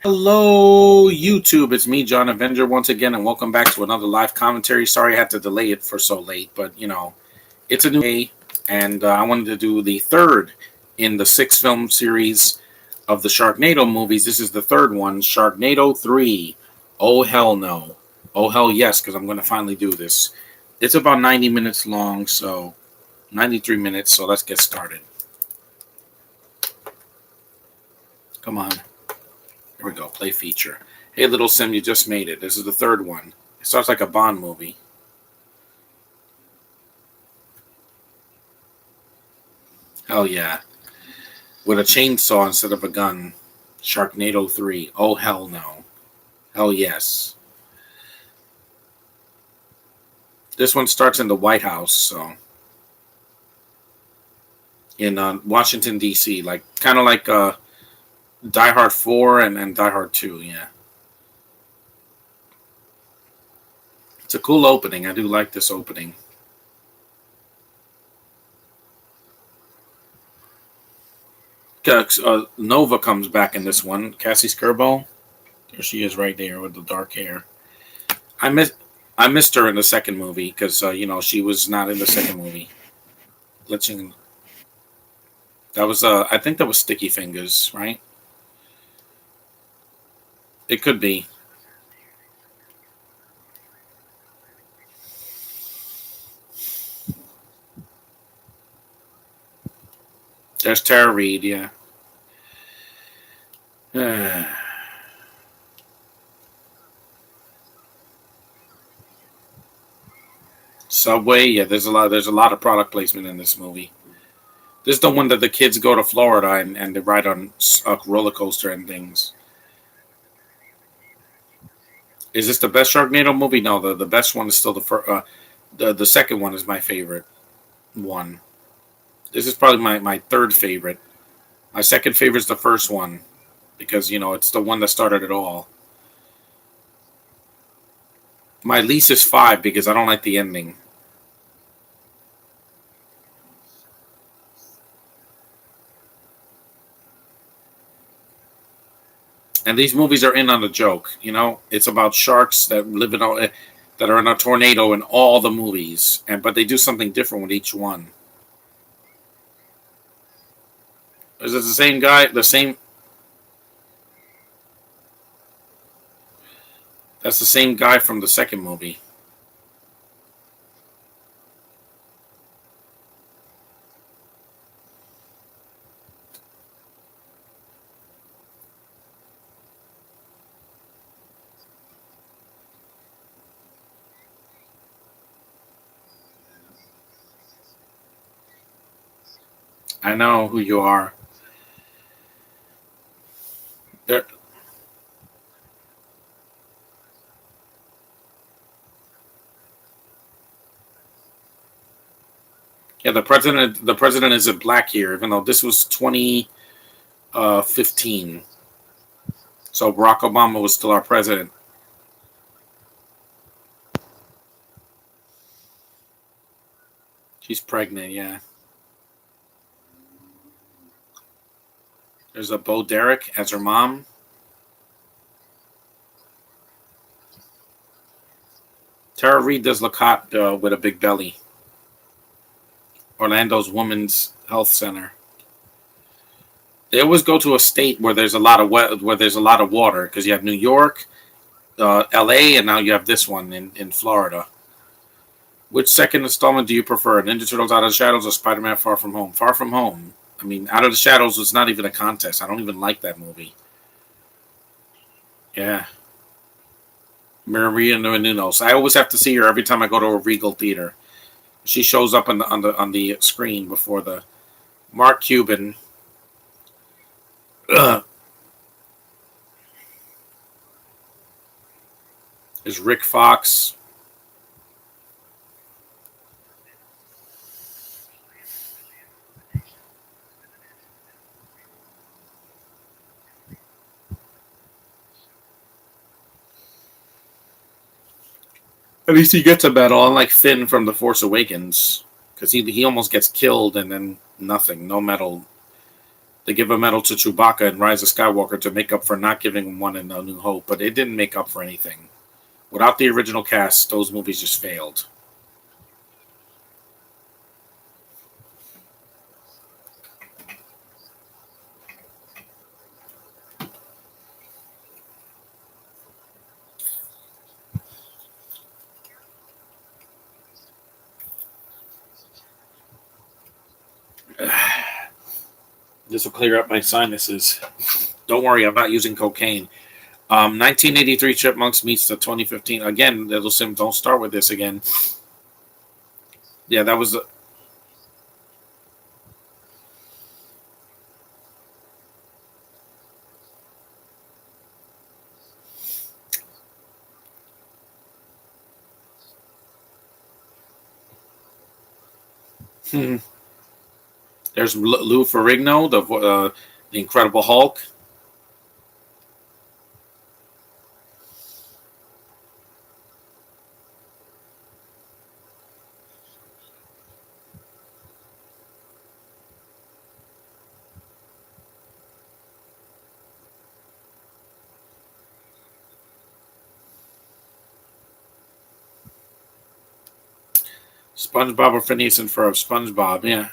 Hello, YouTube. It's me, John Avenger, once again, and welcome back to another live commentary. Sorry I had to delay it for so late, but it's a new day, and I wanted to do the third in the six film series of the Sharknado movies. This is the third one, Sharknado 3. Oh, hell no. Oh, hell yes, because I'm going to finally do this. It's about 90 minutes long, so 93 minutes, so let's get started. Come on. Here we go. Play feature. Hey, little Sim, you just made it. This is the third one. It starts like a Bond movie. Hell yeah. With a chainsaw instead of a gun. Sharknado 3. Oh, hell no. Hell yes. This one starts in the White House, so. In Washington, D.C. Like, kind of like Die Hard 4 and Die Hard 2, yeah. It's a cool opening. I do like this opening. Nova comes back in this one. Cassie Skirbo. There she is right there with the dark hair. I miss I missed her in the second movie because she was not in the second movie. Glitching. That was I think that was Sticky Fingers, right? It could be. There's Tara Reid, yeah. Subway, yeah. There's a lot of product placement in this movie. This is the one that the kids go to Florida and they ride on a roller coaster and things. Is this the best Sharknado movie? No, the best one is still the first. The second one is my favorite one. This is probably my third favorite. My second favorite is the first one because it's the one that started it all. My least is 5 because I don't like the ending. And these movies are in on the joke. It's about sharks that live that are in a tornado in all the movies, but they do something different with each one. Is it the same guy? The same. That's the same guy from the second movie. I know who you are. There. Yeah, the president isn't black here, even though this was 2015. So Barack Obama was still our president. She's pregnant, yeah. There's a Bo Derek as her mom. Tara Reid does look hot with a big belly. Orlando's Women's Health Center. They always go to a state where there's a lot of where there's a lot of water because you have New York, L.A., and now you have this one in Florida. Which second installment do you prefer? Ninja Turtles Out of the Shadows or Spider-Man Far From Home? Far From Home. I mean, Out of the Shadows was not even a contest. I don't even like that movie. Yeah. Maria Menounos. I always have to see her every time I go to a Regal theater. She shows up on the screen before the Mark Cuban. Is Rick Fox. At least he gets a medal, unlike Finn from The Force Awakens, because he almost gets killed and then nothing, no medal. They give a medal to Chewbacca and Rise of Skywalker to make up for not giving him one in A New Hope, but it didn't make up for anything. Without the original cast, those movies just failed. This will clear up my sinuses. Don't worry, I'm not using cocaine. 1983 Chipmunks meets the 2015. Again, Little Sim, don't start with this again. Yeah, that was. There's Lou Ferrigno, the Incredible Hulk. SpongeBob or Phineas and Ferb? SpongeBob, yeah.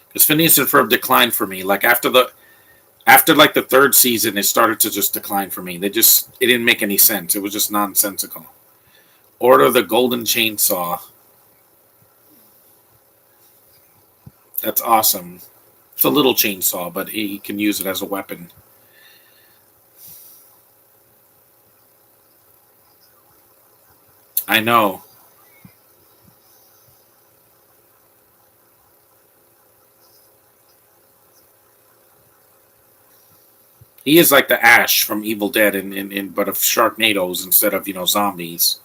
Because Phineas and Ferb declined for me. Like after like the third season, it started to just decline for me. It didn't make any sense. It was just nonsensical. Order of the Golden Chainsaw. That's awesome. It's a little chainsaw, but he can use it as a weapon. I know. He is like the Ash from Evil Dead, but of Sharknadoes instead of zombies.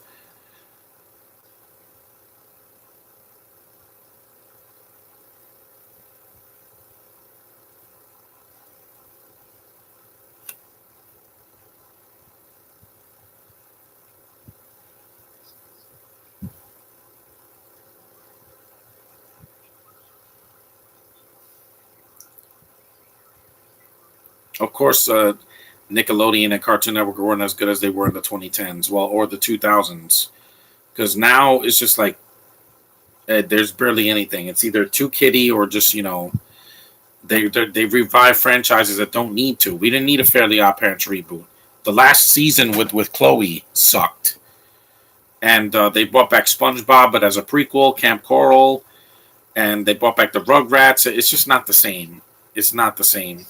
Of course, Nickelodeon and Cartoon Network weren't as good as they were in the 2010s, well, or the 2000s, because now it's just like there's barely anything. It's either too kiddie or just they revive franchises that don't need to. We didn't need a Fairly Odd Parents reboot. The last season with Chloe sucked, and they brought back SpongeBob, but as a prequel, Camp Coral, and they brought back the Rugrats. It's just not the same. It's not the same.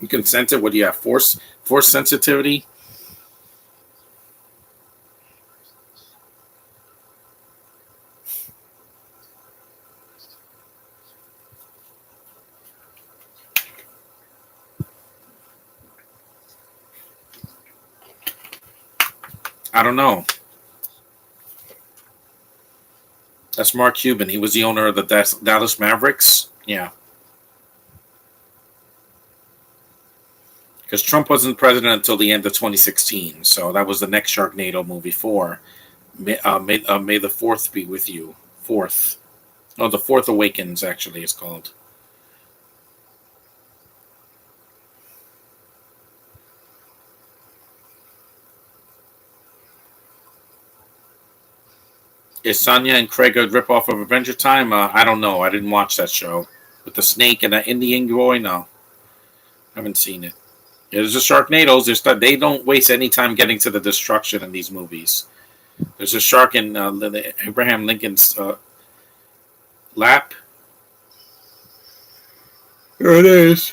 You can sense it. What do you have? Force sensitivity. I don't know. That's Mark Cuban. He was the owner of the Dallas Mavericks. Yeah. Because Trump wasn't president until the end of 2016. So that was the next Sharknado movie. May the Fourth be with you. Fourth. Oh, the Fourth Awakens, actually, it's called. Is Sonya and Craig a ripoff of Adventure Time? I don't know. I didn't watch that show. With the snake and the Indian boy? No. I haven't seen it. There's the Sharknadoes. They don't waste any time getting to the destruction in these movies. There's a shark in Abraham Lincoln's lap. There it is.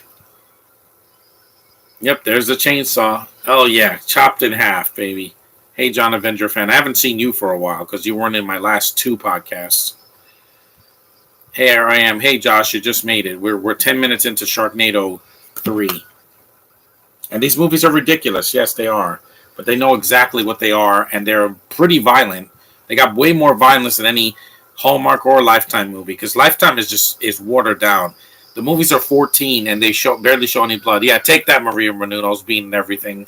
Yep, there's the chainsaw. Oh, yeah. Chopped in half, baby. Hey, John Avenger fan. I haven't seen you for a while because you weren't in my last two podcasts. Hey, here I am. Hey, Josh, you just made it. We're 10 minutes into Sharknado 3. And these movies are ridiculous. Yes, they are. But they know exactly what they are, and they're pretty violent. They got way more violence than any Hallmark or Lifetime movie, because Lifetime is watered down. The movies are 14, and they barely show any blood. Yeah, take that, Maria Menounos beating everything.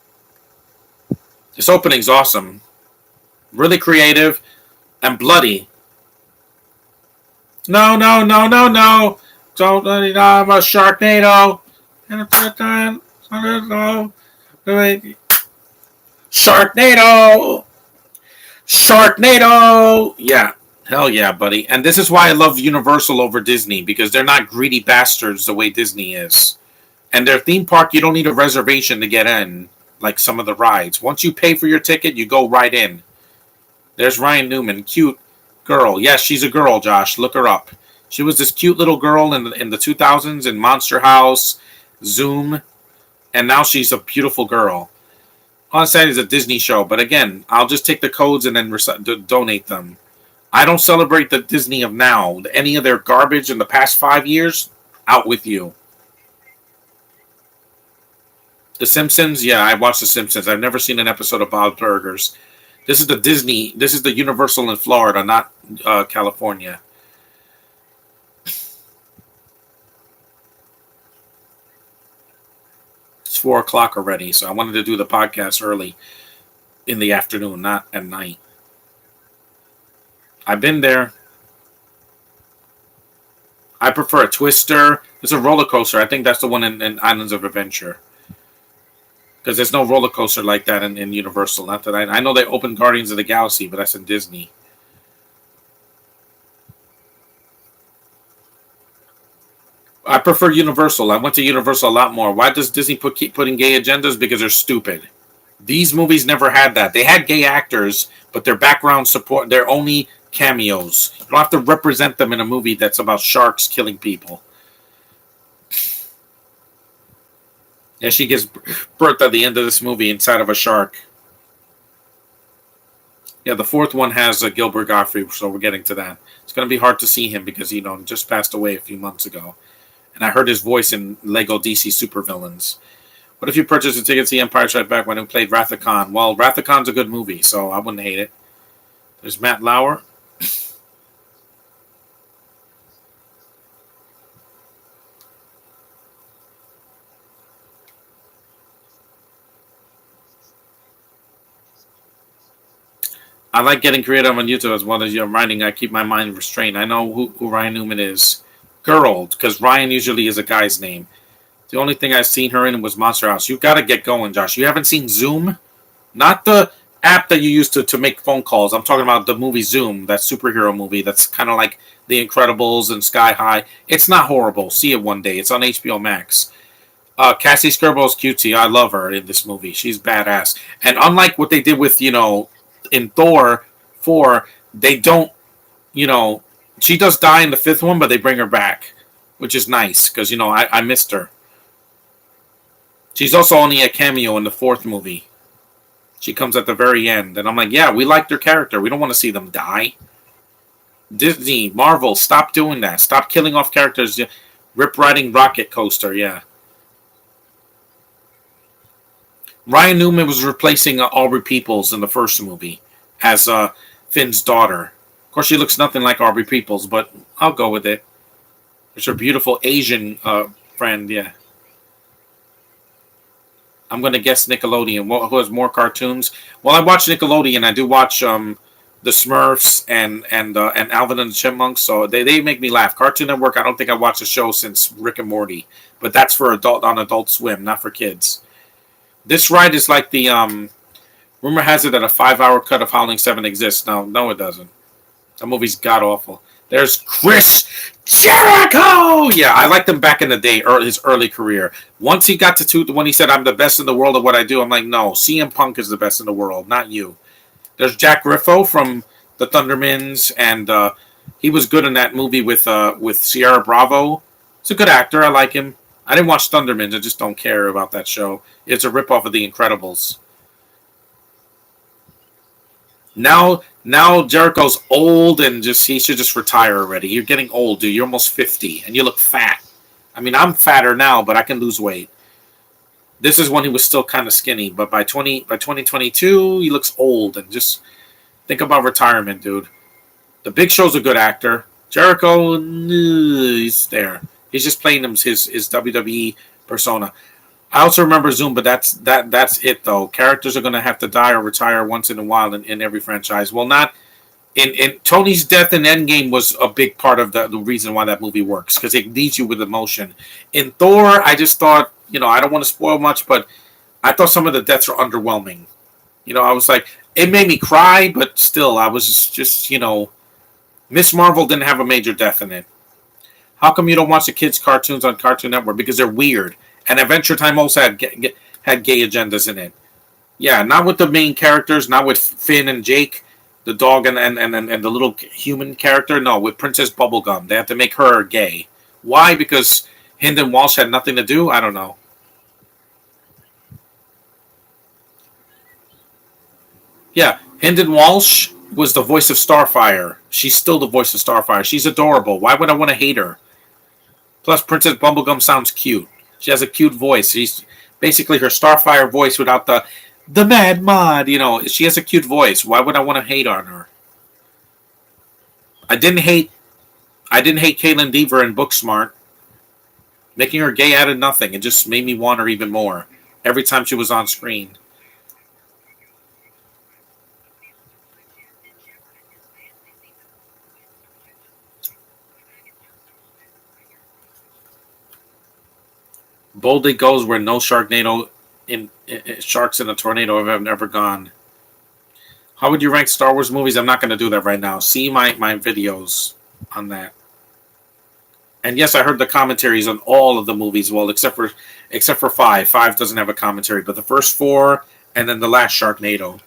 This opening's awesome. Really creative and bloody. No, no, no, no, no. Don't I'm a Sharknado. Sharknado! Sharknado! Yeah. Hell yeah, buddy. And this is why I love Universal over Disney, because they're not greedy bastards the way Disney is. And their theme park, you don't need a reservation to get in, like some of the rides. Once you pay for your ticket, you go right in. There's Ryan Newman, cute girl. Yes, she's a girl, Josh. Look her up. She was this cute little girl in the 2000s in Monster House, Zoom, and now she's a beautiful girl. All I'm saying is a Disney show, but again, I'll just take the codes and then donate them. I don't celebrate the Disney of now. Any of their garbage in the past 5 years, out with you. The Simpsons, yeah, I watched The Simpsons. I've never seen an episode of Bob's Burgers. This is the Disney. This is the Universal in Florida, not California. It's 4 o'clock already, so I wanted to do the podcast early in the afternoon, not at night. I've been there. I prefer a Twister. It's a roller coaster. I think that's the one in Islands of Adventure. Because there's no roller coaster like that in Universal. Not that I know they opened Guardians of the Galaxy, but that's in Disney. I prefer Universal. I went to Universal a lot more. Why does Disney keep putting gay agendas? Because they're stupid. These movies never had that. They had gay actors, but their background support, they're only cameos. You don't have to represent them in a movie that's about sharks killing people. Yeah, she gives birth at the end of this movie inside of a shark. Yeah, the fourth one has Gilbert Gottfried, so we're getting to that. It's going to be hard to see him because, just passed away a few months ago. And I heard his voice in Lego DC Supervillains. What if you purchased a ticket to see Empire Strikes Back when he played Wrath of Khan? Well, Wrath of Khan's a good movie, so I wouldn't hate it. There's Matt Lauer. I like getting creative on YouTube as well as your writing. I keep my mind restrained. I know who Ryan Newman is. Girl, because Ryan usually is a guy's name. The only thing I've seen her in was Monster House. You've got to get going, Josh. You haven't seen Zoom? Not the app that you use to make phone calls. I'm talking about the movie Zoom, that superhero movie that's kind of like The Incredibles and Sky High. It's not horrible. See it one day. It's on HBO Max. Cassie Scarborough's cutesy. I love her in this movie. She's badass. And unlike what they did with, in Thor 4, they don't, she does die in the fifth one, but they bring her back, which is nice because, I missed her. She's also only a cameo in the fourth movie. She comes at the very end, and I'm like, yeah, we liked their character. We don't want to see them die. Disney, Marvel, stop doing that. Stop killing off characters. Rip riding rocket coaster, yeah. Ryan Newman was replacing Aubrey Peoples in the first movie as Finn's daughter. Of course, she looks nothing like Aubrey Peoples, but I'll go with it. It's her beautiful Asian friend, yeah. I'm going to guess Nickelodeon. Who has more cartoons? Well, I watch Nickelodeon. I do watch the Smurfs and Alvin and the Chipmunks, so they make me laugh. Cartoon Network, I don't think I watched a show since Rick and Morty, but that's for Adult Swim, not for kids. This ride is like the rumor has it that a 5-hour cut of Howling 7 exists. No, it doesn't. That movie's god awful. There's Chris Jericho. Yeah, I liked him back in the day, his early career. Once he got to when he said, "I'm the best in the world at what I do," I'm like, no, CM Punk is the best in the world, not you. There's Jack Griffo from the Thundermans, and he was good in that movie with Sierra Bravo. He's a good actor. I like him. I didn't watch Thundermans. I just don't care about that show. It's a ripoff of The Incredibles. Now Jericho's old and he should just retire already. You're getting old, dude. You're almost 50 and you look fat. I mean, I'm fatter now, but I can lose weight. This is when he was still kind of skinny, but by 2022, he looks old and just think about retirement, dude. The Big Show's a good actor. Jericho, he's there. He's just playing his WWE persona. I also remember Zoom, but that's it though. Characters are gonna have to die or retire once in a while in every franchise. Well, not in Tony's death in Endgame was a big part of the reason why that movie works because it leaves you with emotion. In Thor, I just thought, I don't want to spoil much, but I thought some of the deaths were underwhelming. I was like, it made me cry, but still, I was just, Miss Marvel didn't have a major death in it. How come you don't watch the kids' cartoons on Cartoon Network? Because they're weird. And Adventure Time also had gay agendas in it. Yeah, not with the main characters, not with Finn and Jake, the dog and the little human character. No, with Princess Bubblegum. They had to make her gay. Why? Because Hynden Walsh had nothing to do? I don't know. Yeah, Hynden Walsh was the voice of Starfire. She's still the voice of Starfire. She's adorable. Why would I want to hate her? Plus, Princess Bubblegum sounds cute. She has a cute voice. She's basically her Starfire voice without the Mad Mod. She has a cute voice. Why would I want to hate on her? I didn't hate. I didn't hate Caitlin Deaver in Booksmart. Making her gay added nothing. It just made me want her even more every time she was on screen. Boldly goes where no Sharknado in sharks in a tornado have ever gone. How would you rank Star Wars movies? I'm not going to do that right now. See my videos on that. And yes, I heard the commentaries on all of the movies. Well, except for five. Five doesn't have a commentary, but the first four and then the last Sharknado.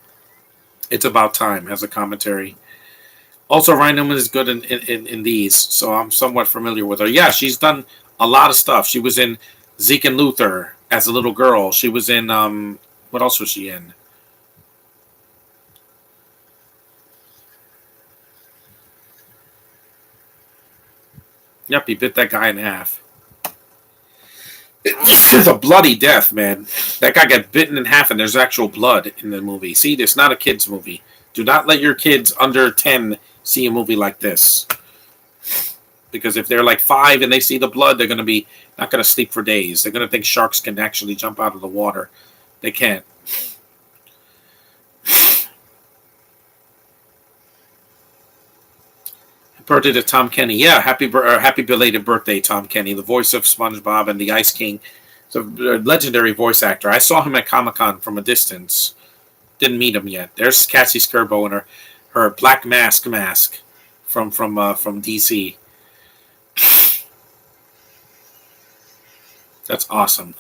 It's About Time has a commentary. Also, Ryan Newman is good in these, so I'm somewhat familiar with her. Yeah, she's done a lot of stuff. She was in Zeke and Luther as a little girl. She was in what else was she in? Yep, he bit that guy in half. It's a bloody death, man. That guy got bitten in half, and there's actual blood in the movie. See, it's not a kids' movie. Do not let your kids under 10 see a movie like this. Because if they're like 5 and they see the blood, they're going to be not going to sleep for days. They're going to think sharks can actually jump out of the water. They can't. Birthday to Tom Kenny. Yeah, happy belated birthday, Tom Kenny, the voice of SpongeBob and the Ice King. It's a legendary voice actor. I saw him at Comic-Con from a distance. Didn't meet him yet. There's Cassie Skirbo and her black mask from DC. That's awesome.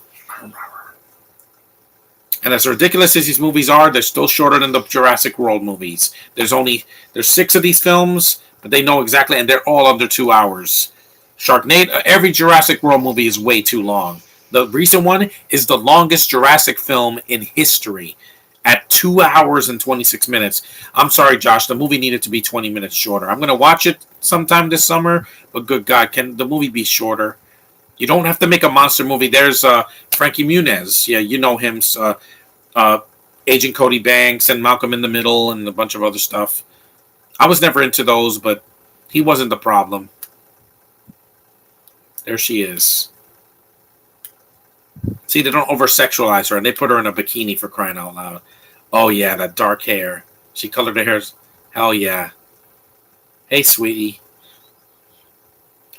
And as ridiculous as these movies are, they're still shorter than the Jurassic World movies. There's 6 of these films, but they know exactly, and they're all under 2 hours. Sharknado, every Jurassic World movie is way too long. The recent one is the longest Jurassic film in history at 2 hours and 26 minutes. I'm sorry, Josh, the movie needed to be 20 minutes shorter. I'm going to watch it sometime this summer, but good God, can the movie be shorter? You don't have to make a monster movie. There's Frankie Muniz. Yeah, you know him. Agent Cody Banks and Malcolm in the Middle and a bunch of other stuff. I was never into those, but he wasn't the problem. There she is. See, they don't over-sexualize her, and they put her in a bikini for crying out loud. Oh, yeah, that dark hair. She colored her hair. Hell yeah. Hey, sweetie.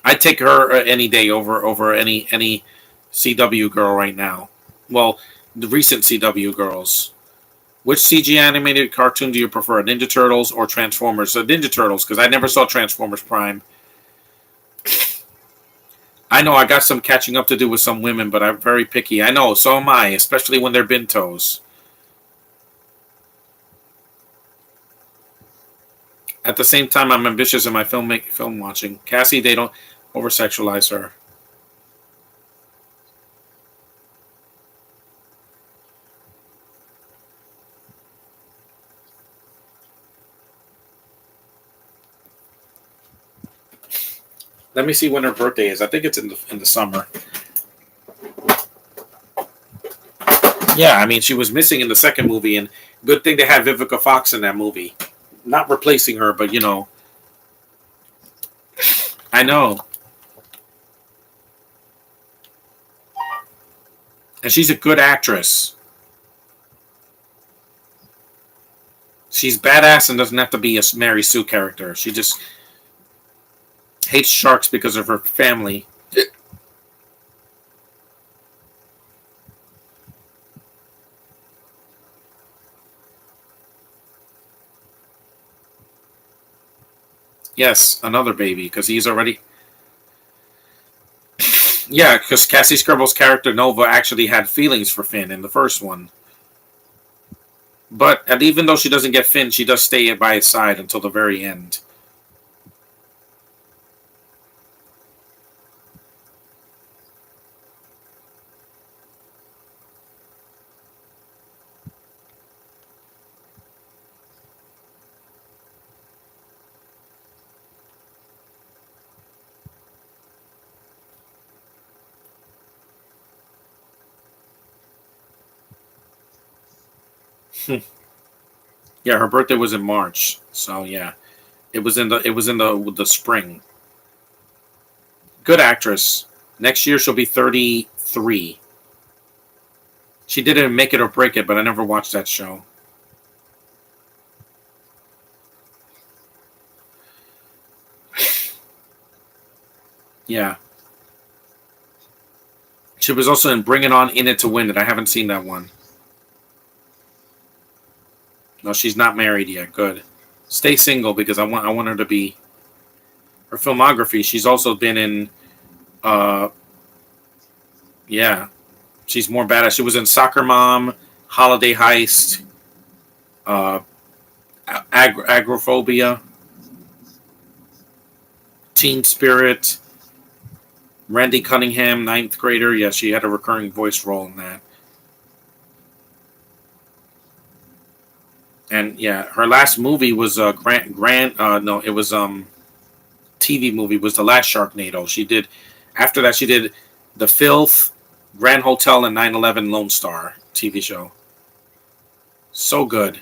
I'd take her any day over any CW girl right now. Well, the recent CW girls. Which CG animated cartoon do you prefer, Ninja Turtles or Transformers? Ninja Turtles, because I never saw Transformers Prime. I know I got some catching up to do with some women, but I'm very picky. I know, so am I, especially when they're bintos. At the same time, I'm ambitious in my film watching. Cassie, they don't over-sexualize her. Let me see when her birthday is. I think it's in the summer. Yeah, I mean, she was missing in the second movie, and good thing they had Vivica Fox in that movie. Not replacing her, but I know. And she's a good actress. She's badass and doesn't have to be a Mary Sue character. She just hates sharks because of her family. Yes, another baby, because he's already. Yeah, because Cassie Scribble's character Nova actually had feelings for Finn in the first one. But and even though she doesn't get Finn, she does stay by his side until the very end. Yeah, her birthday was in March, so yeah, it was in the spring. Good actress. Next year she'll be 33. She didn't Make It or Break It, but I never watched that show. Yeah, she was also in Bring It On, In It to Win It. I haven't seen that one. No, she's not married yet. Good. Stay single because I want her to be her filmography. She's also been in uh yeah, she's more badass. She was in Soccer Mom, Holiday Heist, uh Agrophobia, Teen Spirit, Randy Cunningham, ninth grader. Yeah, she had a recurring voice role in that. And yeah, her last movie was no, it was TV movie was the last Sharknado. She did after that she did The Filth, Grand Hotel, and 9/11 Lone Star TV show. So good.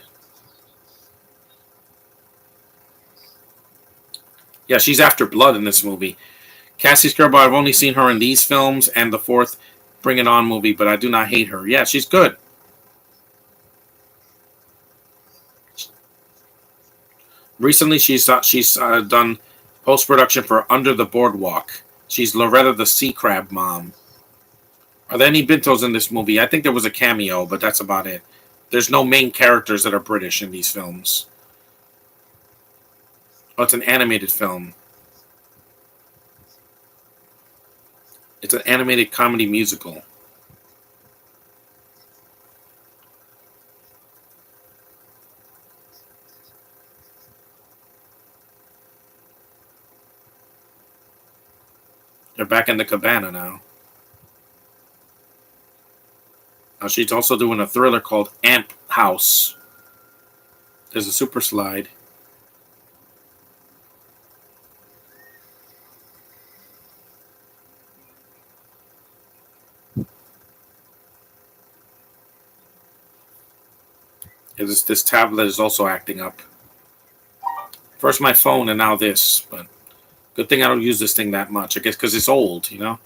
Yeah, she's after blood in this movie. Cassie Scarborough, I've only seen her in these films and the fourth Bring It On movie, but I do not hate her. Yeah, she's good. Recently, she's done post production for Under the Boardwalk. She's Loretta the Sea Crab mom. Are there any Bintos in this movie? I think there was a cameo, but that's about it. There's no main characters that are British in these films. Oh, it's an animated film. It's an animated comedy musical. They're back in the cabana now. She's also doing a thriller called Amp House. There's a super slide. This tablet is also acting up. First my phone and now this, but good thing I don't use this thing that much. I guess because it's old, you know.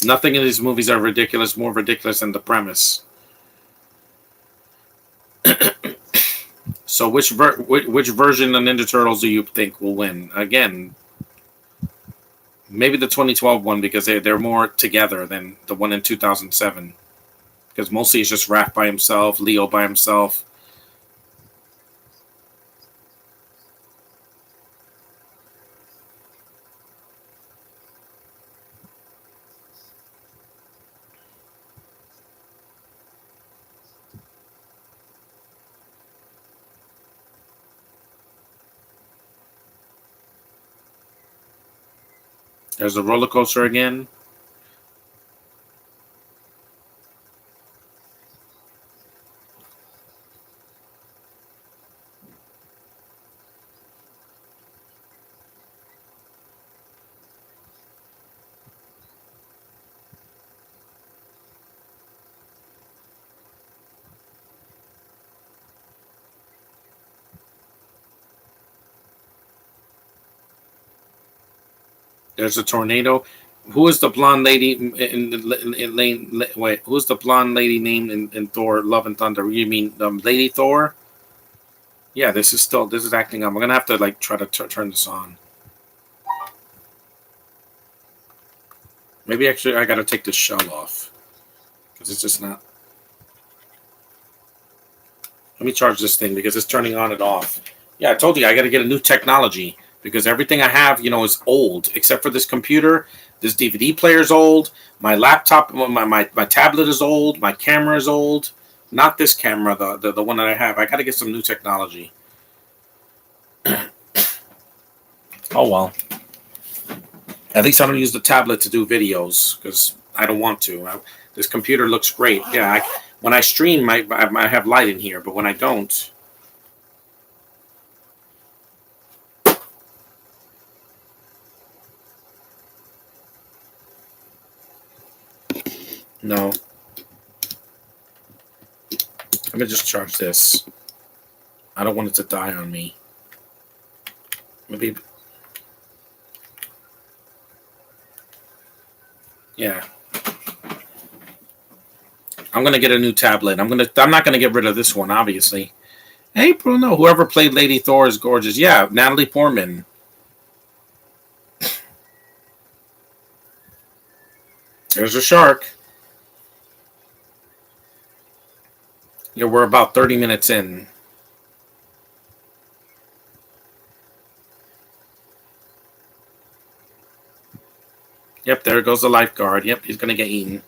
Nothing in these movies are ridiculous, more ridiculous than the premise. So which version of Ninja Turtles do you think will win? Again, maybe the 2012 one because they're more together than the one in 2007. Because mostly it's just Raph by himself, Leo by himself. There's a roller coaster again. There's a tornado. Who is the blonde lady wait, who's the blonde lady named in Thor: Love and Thunder? You mean Lady Thor? Yeah, this is acting up. I'm gonna have to like try to turn this on. Maybe actually I gotta take this shell off because it's just not. Let me charge this thing because it's turning on and off. Yeah, I told you I gotta get a new technology because everything I have, is old except for this computer. This DVD player is old. My laptop, my tablet is old. My camera is old. Not this camera, the one that I have. I gotta get some new technology. Oh well. At least I don't use the tablet to do videos because I don't want to. This computer looks great. Yeah, when I stream, I have light in here, but when I don't, no. Let me just charge this. I don't want it to die on me. Maybe. Yeah. I'm gonna get a new tablet. I'm not gonna get rid of this one, obviously. Hey Bruno, whoever played Lady Thor is gorgeous. Yeah, Natalie Portman. There's a shark. Yeah, we're about 30 minutes in. Yep, there goes the lifeguard. Yep, he's gonna get eaten.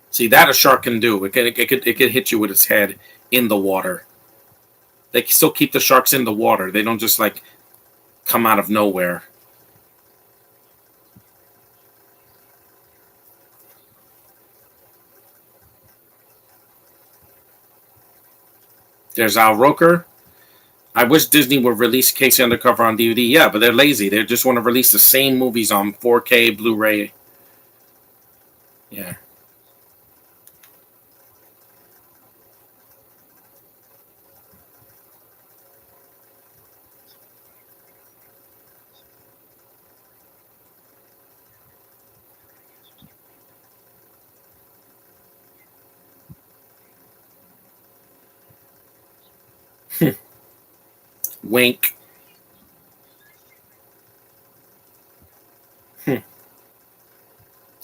See, that a shark can do. It could hit you with its head in the water. They still keep the sharks in the water. They don't just like come out of nowhere. There's Al Roker. I wish Disney would release Casey Undercover on DVD. Yeah, but they're lazy. They just want to release the same movies on 4K Blu-ray. Yeah. Wink. Yeah,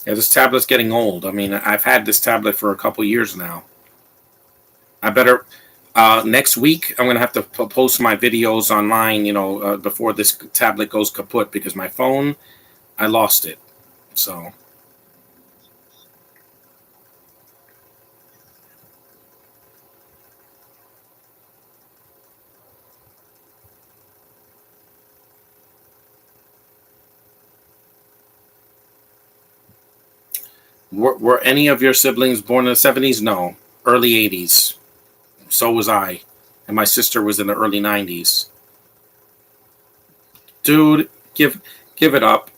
this tablet's getting old. I mean, I've had this tablet for a couple years now. I better next week. I'm gonna have to post my videos online. Before this tablet goes kaput because my phone, I lost it. So were any of your siblings born in the '70s? No, early '80s. So was I, and my sister was in the early '90s. Dude, give it up.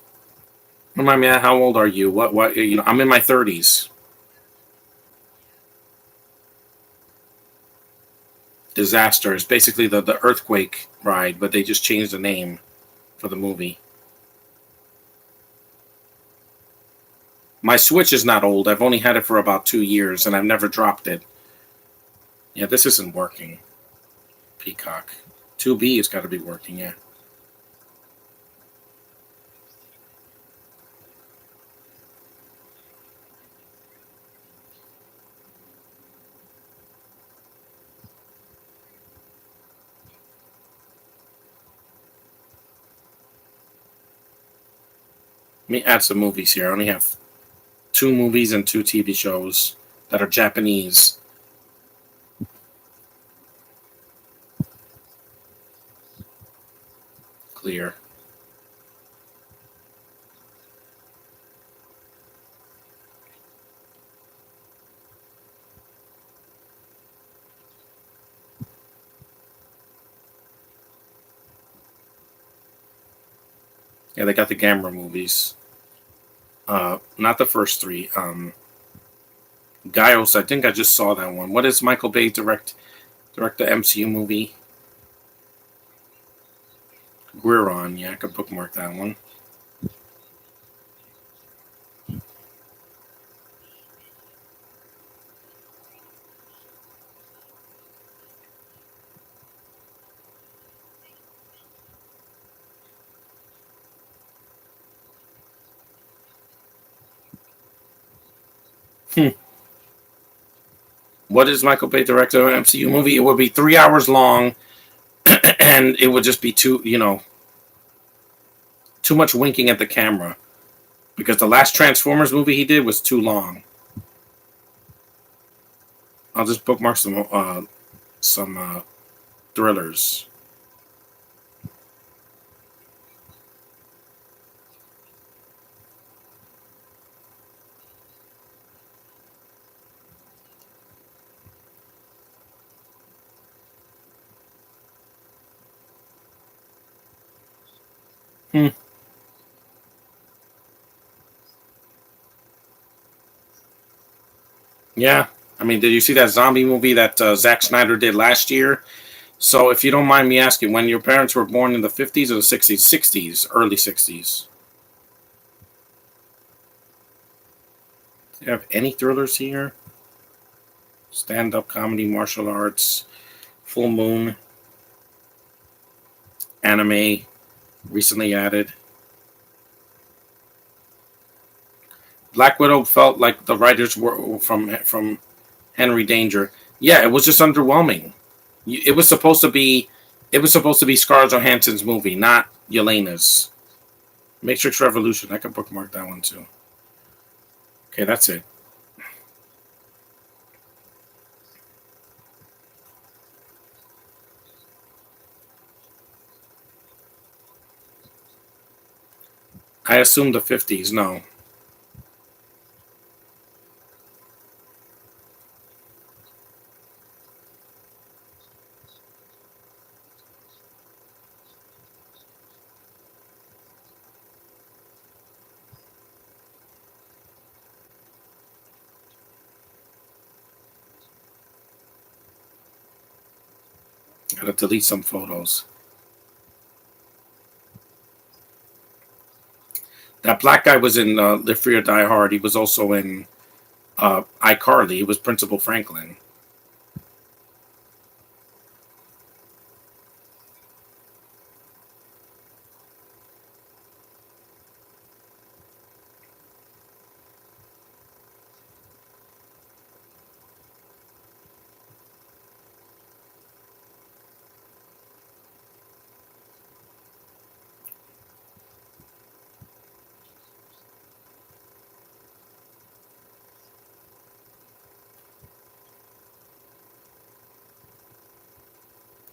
Remind me, how old are you? What? I'm in my 30s. Disaster is basically the earthquake ride, but they just changed the name for the movie. My Switch is not old. I've only had it for about 2 years, and I've never dropped it. Yeah, this isn't working. Peacock. 2B has got to be working, yeah. Let me add some movies here. I only have 2 movies and 2 TV shows that are Japanese. Clear. Yeah, they got the Gamera movies. Not the first 3. Giles, I think I just saw that one. What is Michael Bay direct the MCU movie? Guiron, yeah, I could bookmark that one. Hmm. What is Michael Bay director of an MCU movie? It would be 3 hours long, and it would just be too much winking at the camera because the last Transformers movie he did was too long. I'll just bookmark some thrillers. Hmm. Yeah, I mean, did you see that zombie movie that Zack Snyder did last year? So, if you don't mind me asking, when your parents were born in the 50s or the 60s? 60s, early 60s. Do you have any thrillers here? Stand up comedy, martial arts, full moon, anime, recently added. Black Widow felt like the writers were from Henry Danger. Yeah, it was just underwhelming. It was supposed to be Scarlett Johansson's movie, not Yelena's. Matrix Revolution. I could bookmark that one too. Okay, that's it. I assume the 50s. No, gotta delete some photos. That black guy was in Live Free or Die Hard. He was also in iCarly. He was Principal Franklin.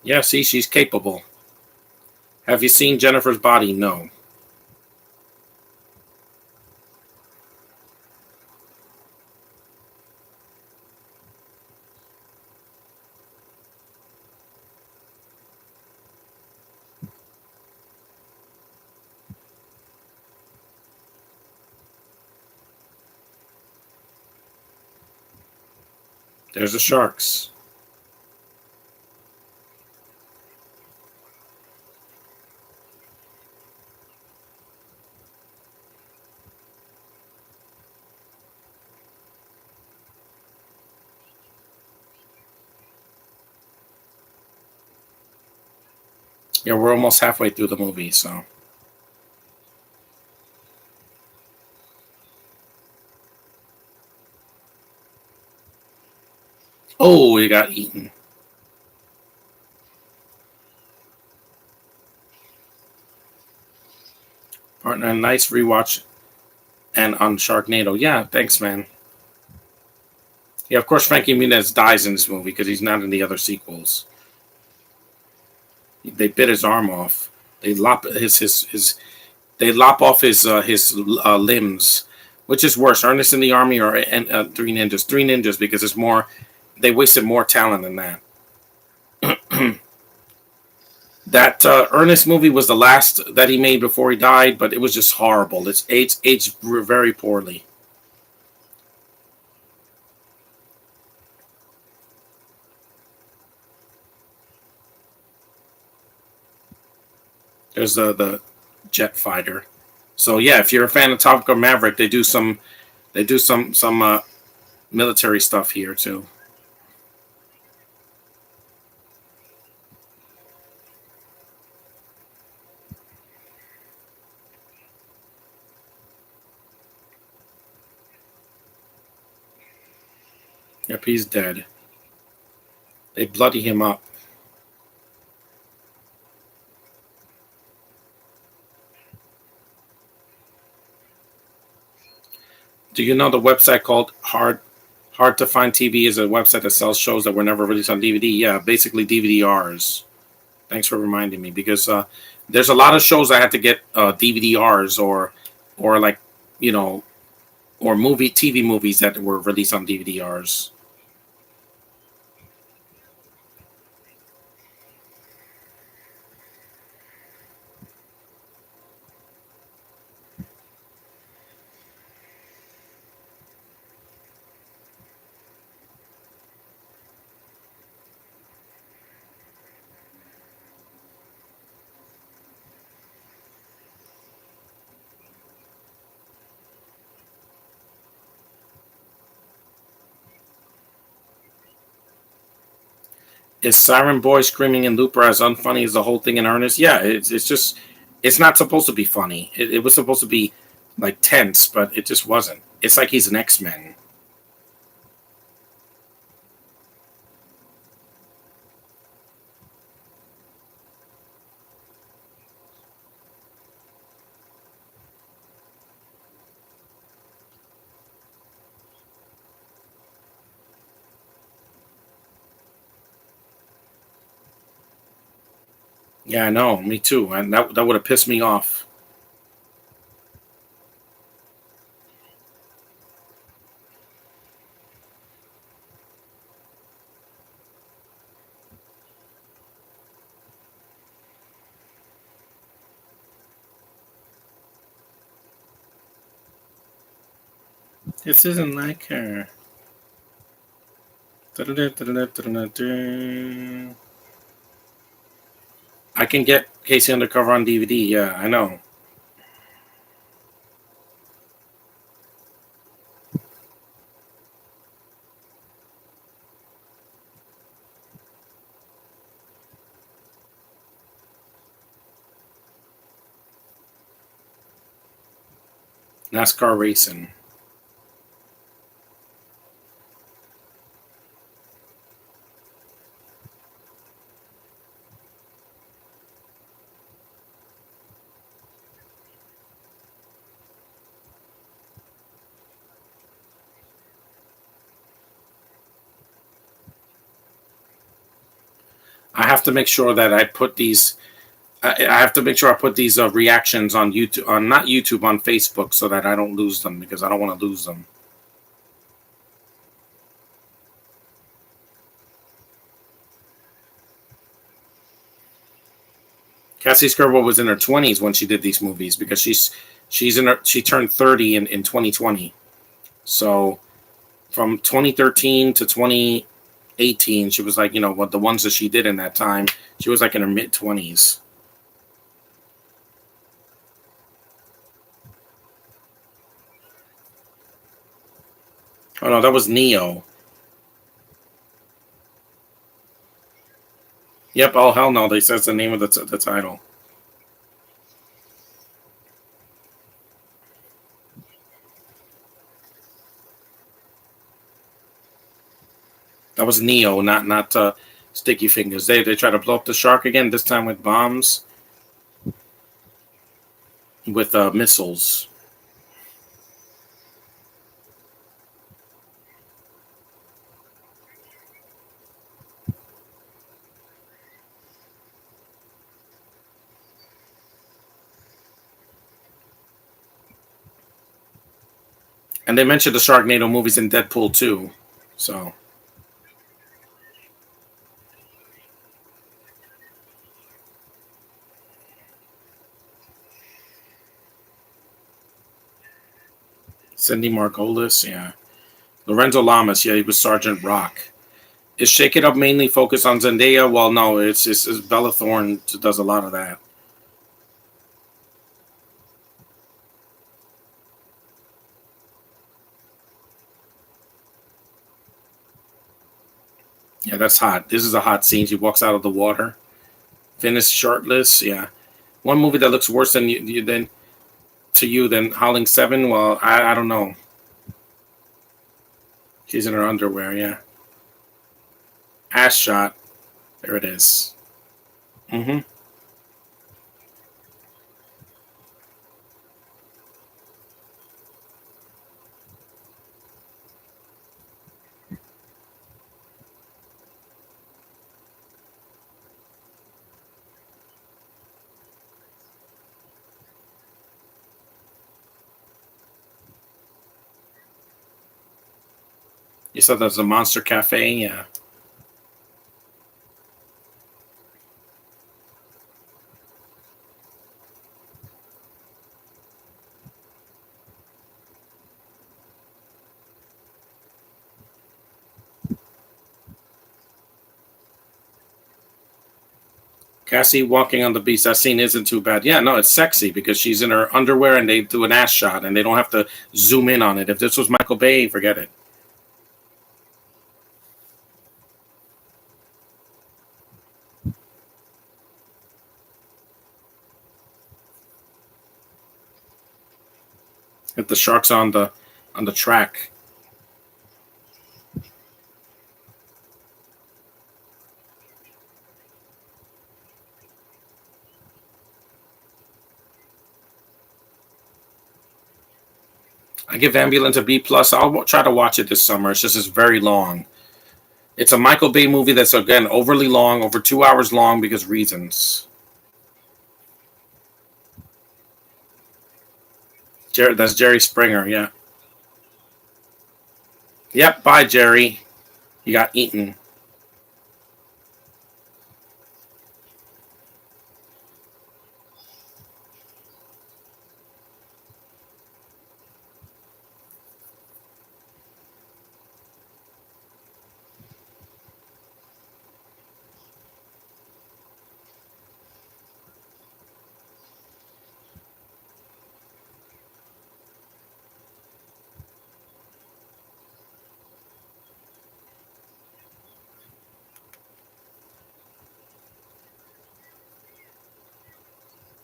Yeah, see, she's capable. Have you seen Jennifer's Body? No. There's the sharks. Yeah, we're almost halfway through the movie, so. Oh, he got eaten. Partner, a nice rewatch and on Sharknado. Yeah, thanks, man. Yeah, of course, Frankie Muniz dies in this movie because he's not in the other sequels. They bit his arm off. They lop his they lop off his limbs. Which is worse, Ernest in the Army or Three Ninjas? Three Ninjas because it's more. They wasted more talent than that. That Ernest movie was the last that he made before he died, but it was just horrible. It's aged very poorly. There's the jet fighter. So yeah, if you're a fan of Top Gun Maverick, they do some military stuff here too. Yep, he's dead. They bloody him up. Do you know the website called Hard to Find TV is a website that sells shows that were never released on DVD? Yeah, basically DVD-Rs. Thanks for reminding me because there's a lot of shows I had to get DVD-Rs or like you know or TV movies that were released on DVD-Rs. Is Siren Boy screaming in Looper as unfunny as the whole thing in earnest? Yeah, it's just it's not supposed to be funny. It was supposed to be like tense, but it just wasn't. It's like he's an X-Men. Yeah, I know. Me too. And that would have pissed me off. This isn't like her. I can get Casey Undercover on DVD. Yeah, I know. NASCAR racing. I have to make sure that I put these. I have to make sure I put these reactions on YouTube, on not YouTube, on Facebook, so that I don't lose them because I don't want to lose them. Cassie Scarborough was in her 20s when she did these movies because she turned 30 in 2020. So from 2013 to 2018, she was like what the ones that she did in that time. She was like in her mid 20s. Oh no, that was Neo. Yep. Oh hell no, they says the name of the title. That was Neo, not Sticky Fingers. They try to blow up the shark again. This time with bombs, with missiles. And they mentioned the Sharknado movies in Deadpool too. So Cindy Margolis, yeah. Lorenzo Lamas, yeah, he was Sergeant Rock. Is Shake It Up mainly focused on Zendaya? Well, no, it's Bella Thorne does a lot of that. Yeah, that's hot. This is a hot scene. She walks out of the water, finished shirtless. Yeah, one movie that looks worse than to you than Howling Seven. Well, I don't know. She's in her underwear, yeah. Ass shot. There it is. Mm-hmm. You said there's a Monster Cafe, yeah. Cassie walking on the beach. That scene isn't too bad. Yeah, no, it's sexy because she's in her underwear and they do an ass shot and they don't have to zoom in on it. If this was Michael Bay, forget it. If the shark's on the track. I give Ambulance a B plus. I'll try to watch it this summer. It's very long. It's a Michael Bay movie that's again overly long, over 2 hours long because reasons. That's Jerry Springer. Yeah. Yep. Bye, Jerry. You got eaten.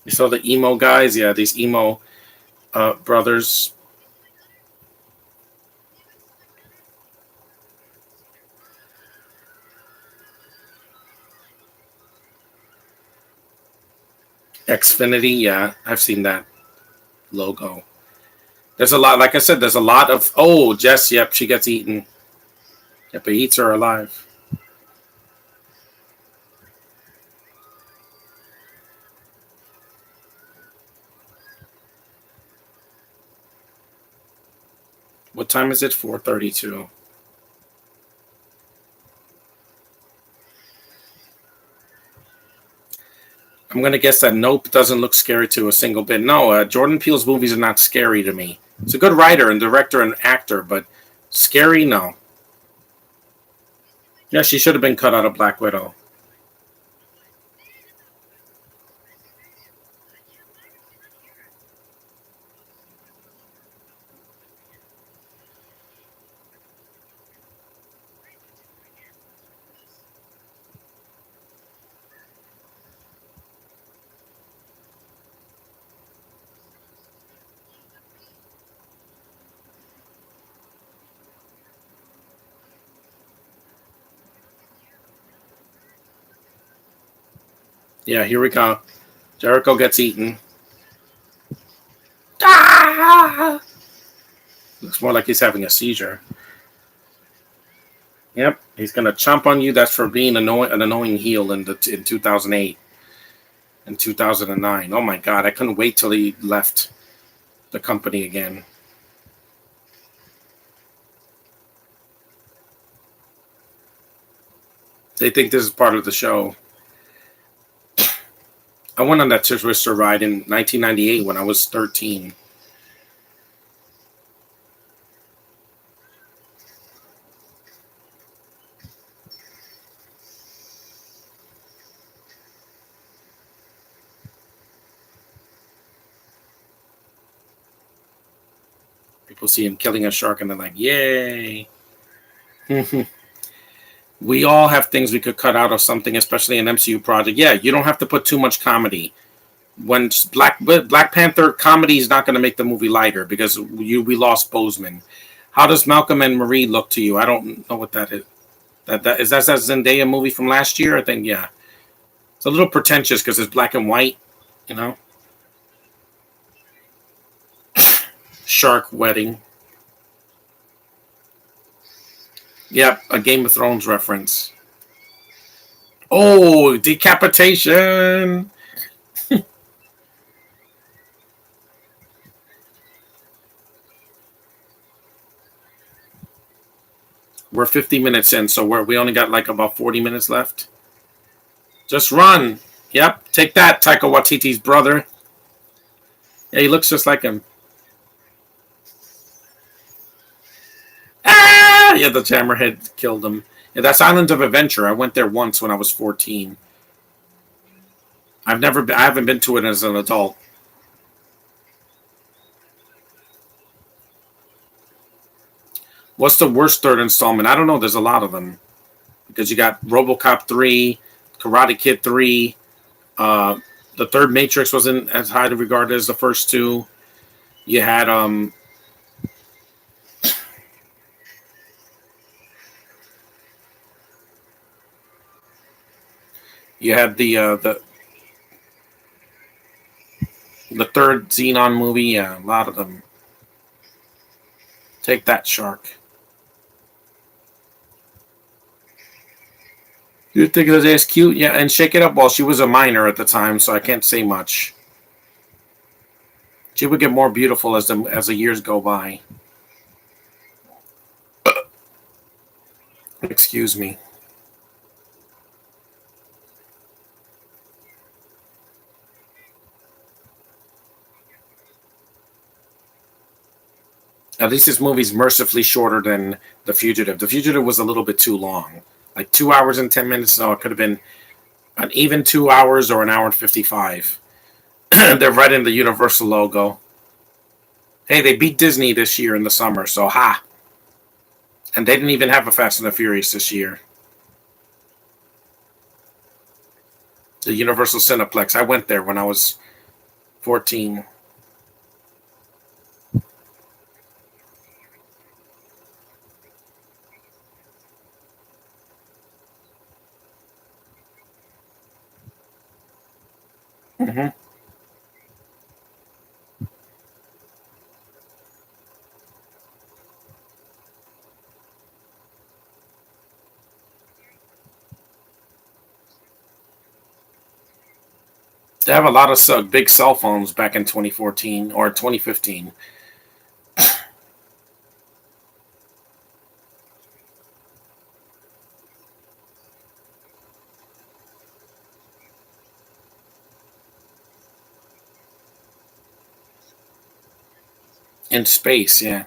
You saw the emo guys? Yeah, these emo brothers. Xfinity. Yeah, I've seen that logo. There's a lot. Like I said, there's a lot of. Oh, Jess. Yep, she gets eaten. Yep, he eats her alive. What time is it? 4:32. I'm gonna guess that Nope doesn't look scary to a single bit. No, Jordan Peele's movies are not scary to me. He's a good writer and director and actor, but scary, no. Yeah, she should have been cut out of Black Widow. Yeah, here we go. Jericho gets eaten. Ah! Looks more like he's having a seizure. Yep, he's gonna chomp on you. That's for being an annoying heel in 2008 and 2009. Oh my god, I couldn't wait till he left the company again. They think this is part of the show. I went on that Twister ride in 1998 when I was 13. People see him killing a shark and they're like, yay. We all have things we could cut out of something, especially an MCU project. Yeah, you don't have to put too much comedy. When Black Panther comedy is not going to make the movie lighter because we lost Bozeman. How does Malcolm and Marie look to you? I don't know what that is. That Zendaya movie from last year? I think, yeah. It's a little pretentious because it's black and white, you know. Shark wedding. Yep, a Game of Thrones reference. Oh, decapitation! We're 50 minutes in, so we only got like about 40 minutes left. Just run. Yep, take that, Taika Waititi's brother. Yeah, he looks just like him. Ah! Yeah, the Hammerhead killed him. Yeah, that's Island of Adventure. I went there once when I was 14. I haven't been to it as an adult. What's the worst third installment? I don't know. There's a lot of them because you got RoboCop 3, Karate Kid 3. The third Matrix wasn't as highly regarded as the first two. You had the third Xenon movie. Yeah, a lot of them. Take that, shark. You think it was cute? Yeah, and Shake It Up. Well, she was a minor at the time, so I can't say much. She would get more beautiful as the years go by. Excuse me. At least this movie's mercifully shorter than The Fugitive. The Fugitive was a little bit too long. Like 2 hours and 10 minutes. No, it could have been an even 2 hours or an hour and 55. They're right in the Universal logo. Hey, they beat Disney this year in the summer, so ha. And they didn't even have a Fast and the Furious this year. The Universal Cineplex. I went there when I was 14. Mm-hmm. They have a lot of big cell phones back in 2014 or 2015. In space, yeah.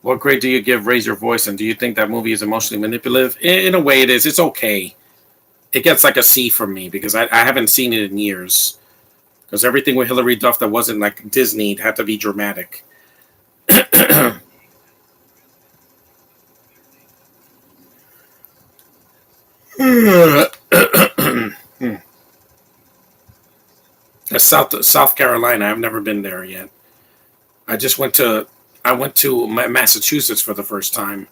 What grade do you give Raise Your Voice? And do you think that movie is emotionally manipulative? In a way, it is. It's okay. It gets like a C from me because I haven't seen it in years. Because everything with Hilary Duff that wasn't like Disney had to be dramatic. South Carolina. I've never been there yet. I just went to Massachusetts for the first time.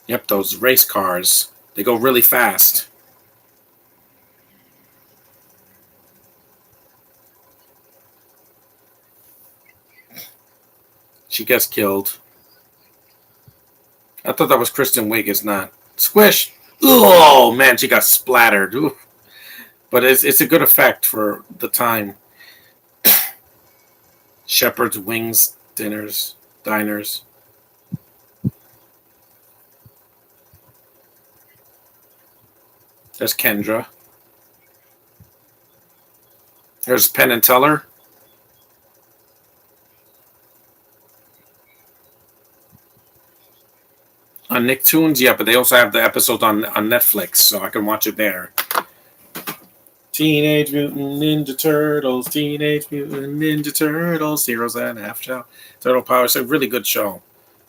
Yep, those race cars. They go really fast. She gets killed. I thought that was Kristen Wiig. It's not. Squish. Oh man, she got splattered. Ooh. But it's a good effect for the time. Shepherd's Wings diners. There's Kendra. There's Penn and Teller. On Nicktoons, yeah, but they also have the episode on Netflix, so I can watch it there. Teenage Mutant Ninja Turtles, Teenage Mutant Ninja Turtles, Heroes and Half Shell, Turtle Power. It's a really good show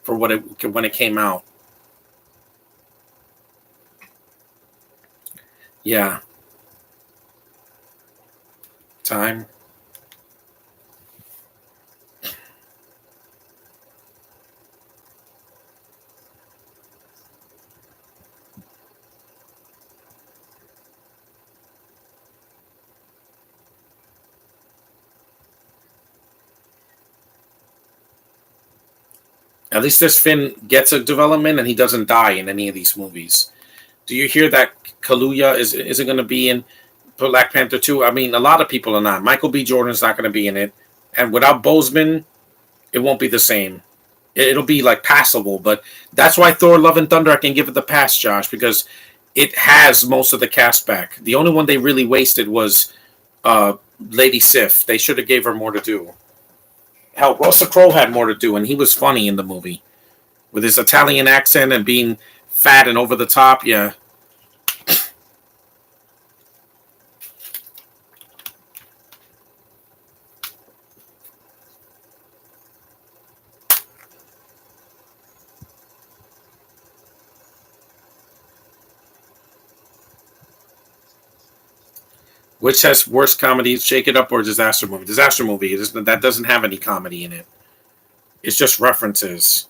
for what it when it came out. Yeah, time. At least this Finn gets a development and he doesn't die in any of these movies. Do you hear that Kaluuya isn't going to be in Black Panther 2? I mean, a lot of people are not. Michael B. Jordan's not going to be in it. And without Bozeman, it won't be the same. It'll be like passable, but that's why Thor: Love and Thunder I can give it the pass, Josh, because it has most of the cast back. The only one they really wasted was Lady Sif. They should have gave her more to do. Hell, Russell Crowe had more to do, and he was funny in the movie with his Italian accent and being fat and over the top. Yeah, which has worse comedy, Shake It Up or Disaster Movie? Disaster Movie. That doesn't have any comedy in it. It's just references.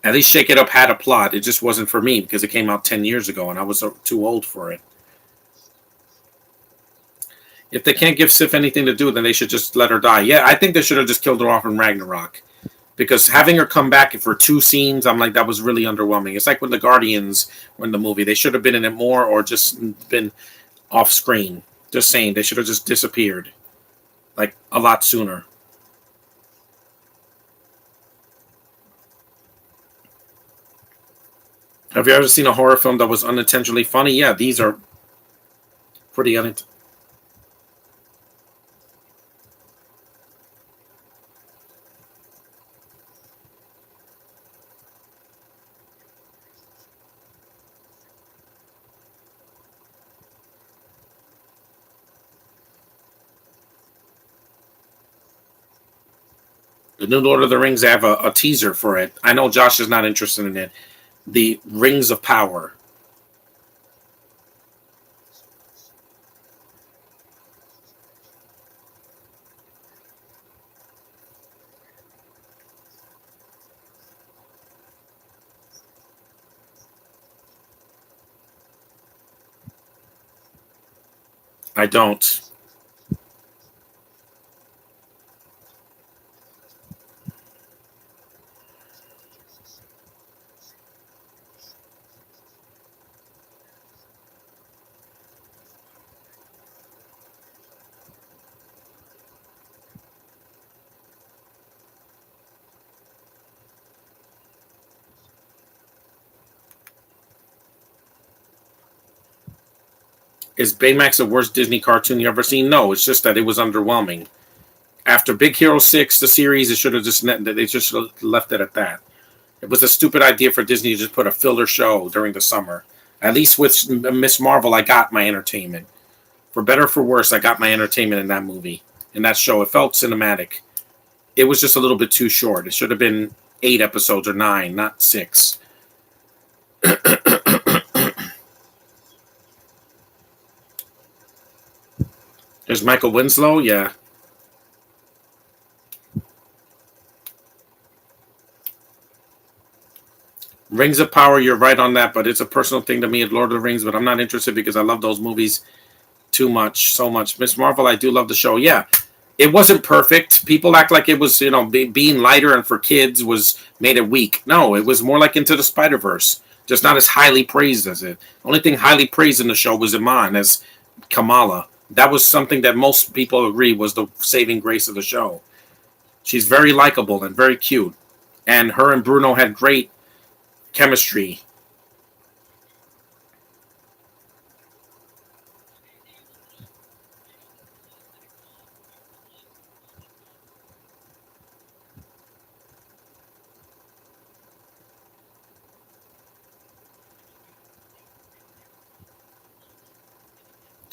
At least Shake It Up had a plot. It just wasn't for me because it came out 10 years ago and I was too old for it. If they can't give Sif anything to do, then they should just let her die. Yeah, I think they should have just killed her off in Ragnarok. Because having her come back for two scenes, I'm like, that was really underwhelming. It's like when the Guardians were in the movie. They should have been in it more or just been off screen. Just saying, they should have just disappeared. Like, a lot sooner. Have you ever seen a horror film that was unintentionally funny? Yeah, these are pretty unintentional. The new Lord of the Rings, I have a teaser for it. I know Josh is not interested in it. The Rings of Power. I don't. Is Baymax the worst Disney cartoon you ever seen? No, it's just that it was underwhelming. After Big Hero 6, the series, it should have just they just left it at that. It was a stupid idea for Disney to just put a filler show during the summer. At least with Miss Marvel, I got my entertainment. For better or for worse, I got my entertainment in that movie, in that show. It felt cinematic. It was just a little bit too short. It should have been 8 episodes or 9, not 6. There's Michael Winslow. Yeah. Rings of Power, you're right on that, but it's a personal thing to me at Lord of the Rings, but I'm not interested because I love those movies too much, so much. Miss Marvel, I do love the show. Yeah, it wasn't perfect. People act like it was, being lighter and for kids was made it weak. No, it was more like Into the Spider Verse, just not as highly praised as it. Only thing highly praised in the show was Iman as Kamala. That was something that most people agree was the saving grace of the show. She's very likable and very cute, and her and Bruno had great chemistry.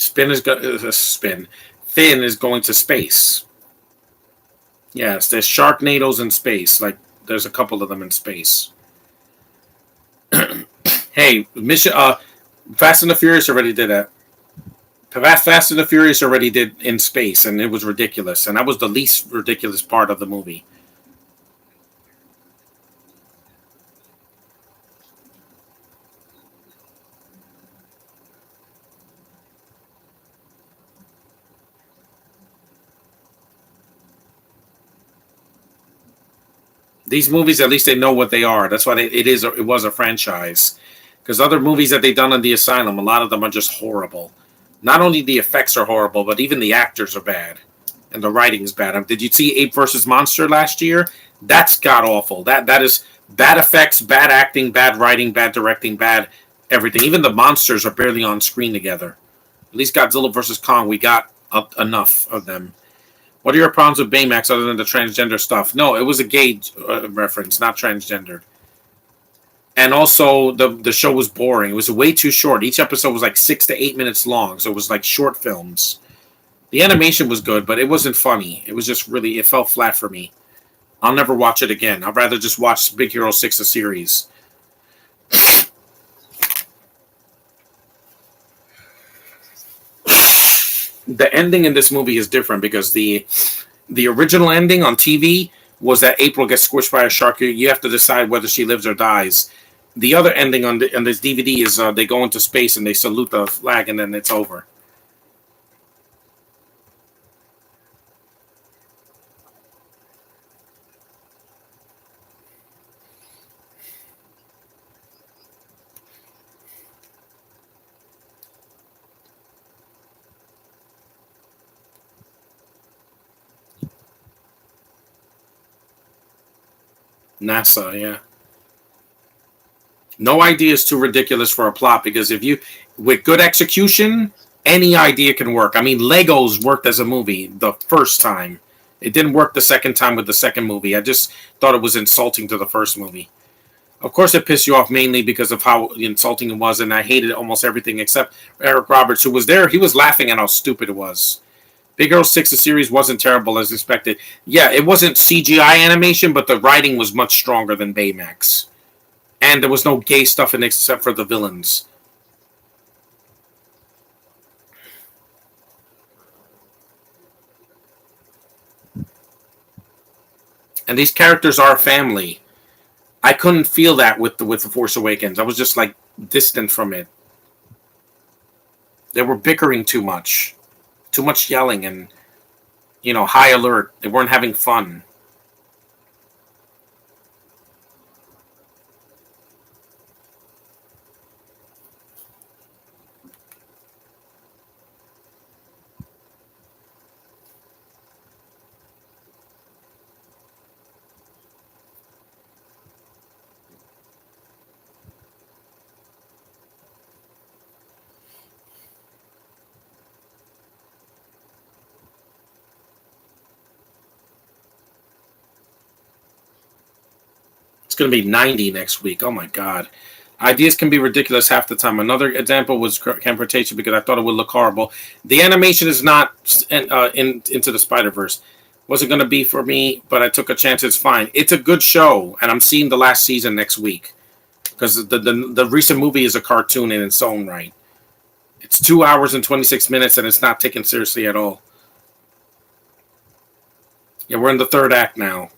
Spin. Finn is going to space. Yes, there's Sharknadoes in space. Like there's a couple of them in space. Hey, mission. Fast and the Furious already did that. Fast and the Furious already did in space, and it was ridiculous. And that was the least ridiculous part of the movie. These movies, at least they know what they are. That's why it was a franchise. Because other movies that they've done on the Asylum, a lot of them are just horrible. Not only the effects are horrible, but even the actors are bad, and the writing's bad. Did you see Ape versus Monster last year? That's god awful. That is bad effects, bad acting, bad writing, bad directing, bad everything. Even the monsters are barely on screen together. At least Godzilla versus Kong, we got enough of them. What are your problems with Baymax other than the transgender stuff? No, it was a gay reference, not transgendered. And also, the show was boring. It was way too short. Each episode was like 6 to 8 minutes long, so it was like short films. The animation was good, but it wasn't funny. It was just really, it fell flat for me. I'll never watch it again. I'd rather just watch Big Hero 6, a series. The ending in this movie is different because the original ending on TV was that April gets squished by a shark. You have to decide whether she lives or dies. The other ending on this DVD is they go into space and they salute the flag and then it's over. NASA, yeah. No idea is too ridiculous for a plot because with good execution, any idea can work. I mean, Legos worked as a movie the first time. It didn't work the second time with the second movie. I just thought it was insulting to the first movie. Of course, it pissed you off mainly because of how insulting it was, and I hated almost everything except Eric Roberts, who was there. He was laughing at how stupid it was. Big Hero 6, the series wasn't terrible as expected. Yeah, it wasn't CGI animation, but the writing was much stronger than Baymax. And there was no gay stuff in it except for the villains. And these characters are family. I couldn't feel that with the Force Awakens. I was just like distant from it. They were bickering too much yelling, and high alert. They weren't having fun. It's going to be 90 next week. Oh my god. Ideas can be ridiculous half the time. Another example was Confrontation because I thought it would look horrible. The animation is not Into the Spider-Verse. Wasn't going to be for me, but I took a chance. It's fine. It's a good show, and I'm seeing the last season next week because the recent movie is a cartoon in its own right. It's 2 hours and 26 minutes, and it's not taken seriously at all. Yeah, we're in the third act now.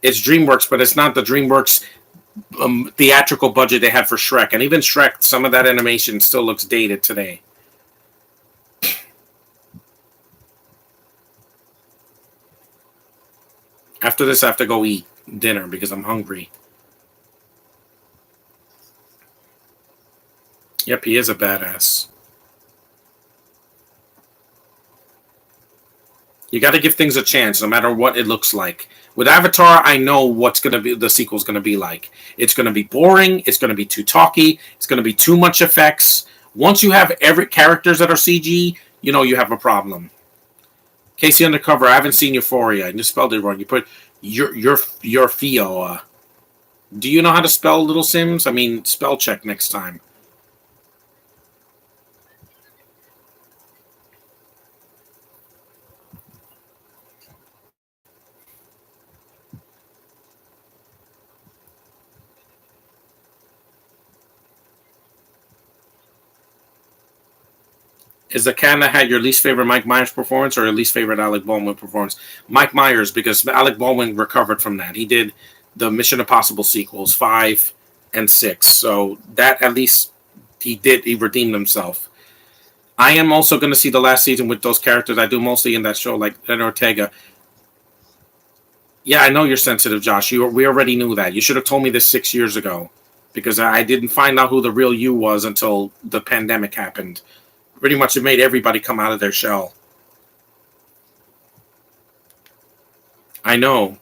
It's DreamWorks, but it's not the DreamWorks theatrical budget they had for Shrek. And even Shrek, some of that animation still looks dated today. After this, I have to go eat dinner because I'm hungry. Yep, he is a badass. You got to give things a chance, no matter what it looks like. With Avatar, I know what's going to be the sequel's going to be like. It's going to be boring. It's going to be too talky. It's going to be too much effects. Once you have every characters that are CG, you have a problem. Casey Undercover, I haven't seen Euphoria. You spelled it wrong. You put your Fio. Do you know how to spell Little Sims? I mean, spell check next time. Is the can that had your least favorite Mike Myers performance or your least favorite Alec Baldwin performance? Mike Myers, because Alec Baldwin recovered from that. He did the Mission Impossible sequels, 5 and 6. So that at least he redeemed himself. I am also going to see the last season with those characters I do mostly in that show, like Ed Ortega. Yeah, I know you're sensitive, Josh. We already knew that. You should have told me this 6 years ago, because I didn't find out who the real you was until the pandemic happened. Pretty much, it made everybody come out of their shell. I know.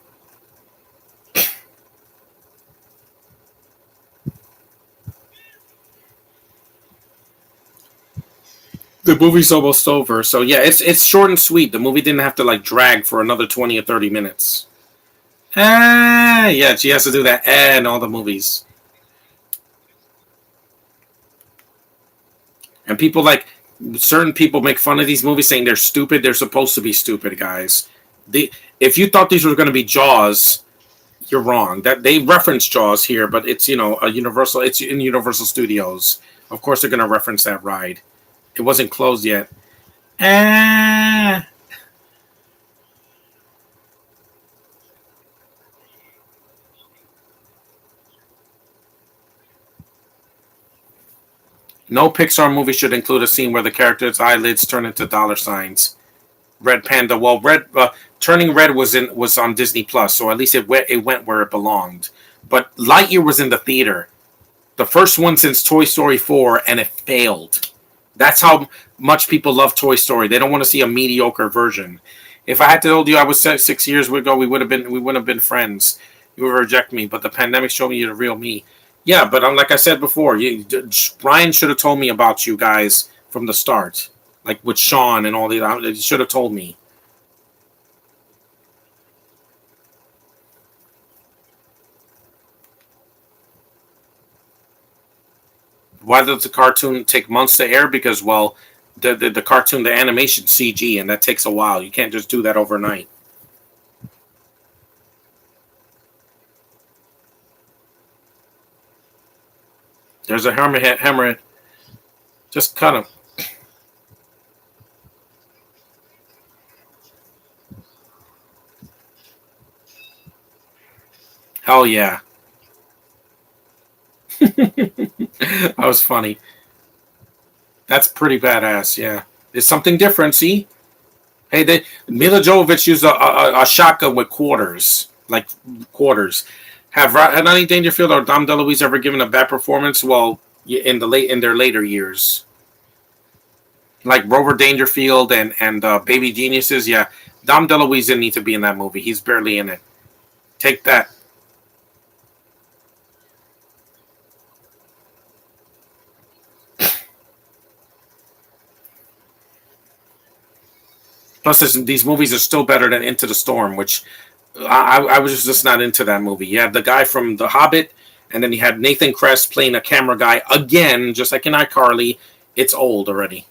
The movie's almost over, so yeah, it's short and sweet. The movie didn't have to like drag for another 20 or 30 minutes. Ah, yeah, she has to do that in all the movies. And people like certain people make fun of these movies, saying they're stupid. They're supposed to be stupid, guys. If you thought these were going to be Jaws, you're wrong. That they reference Jaws here, but it's a Universal. It's in Universal Studios. Of course, they're going to reference that ride. It wasn't closed yet. Ah. No Pixar movie should include a scene where the character's eyelids turn into dollar signs. Red Panda. Well, red turning red was on Disney Plus, so at least it went where it belonged. But Lightyear was in the theater, the first one since Toy Story 4, and it failed. That's how much people love Toy Story. They don't want to see a mediocre version. If I had told you I was 6 years ago, we wouldn't have been friends. You would reject me, but the pandemic showed me the real me. Yeah, but like I said before, Ryan should have told me about you guys from the start, like with Sean and all the. He should have told me. Why does the cartoon take months to air? Because well, the cartoon, the animation CG, and that takes a while. You can't just do that overnight. There's a hammerhead. Just cut him. Hell yeah. That was funny. That's pretty badass. Yeah, it's something different. See, hey, Mila Jovovich used a shotgun with quarters, like quarters. Have Rodney Dangerfield or Dom DeLuise ever given a bad performance? Well, in their later years, like Rover Dangerfield and Baby Geniuses. Yeah, Dom DeLuise didn't need to be in that movie. He's barely in it. Take that. Plus, these movies are still better than Into the Storm, which I was just not into that movie. You had the guy from The Hobbit, and then you had Nathan Kress playing a camera guy again, just like in iCarly. It's old already.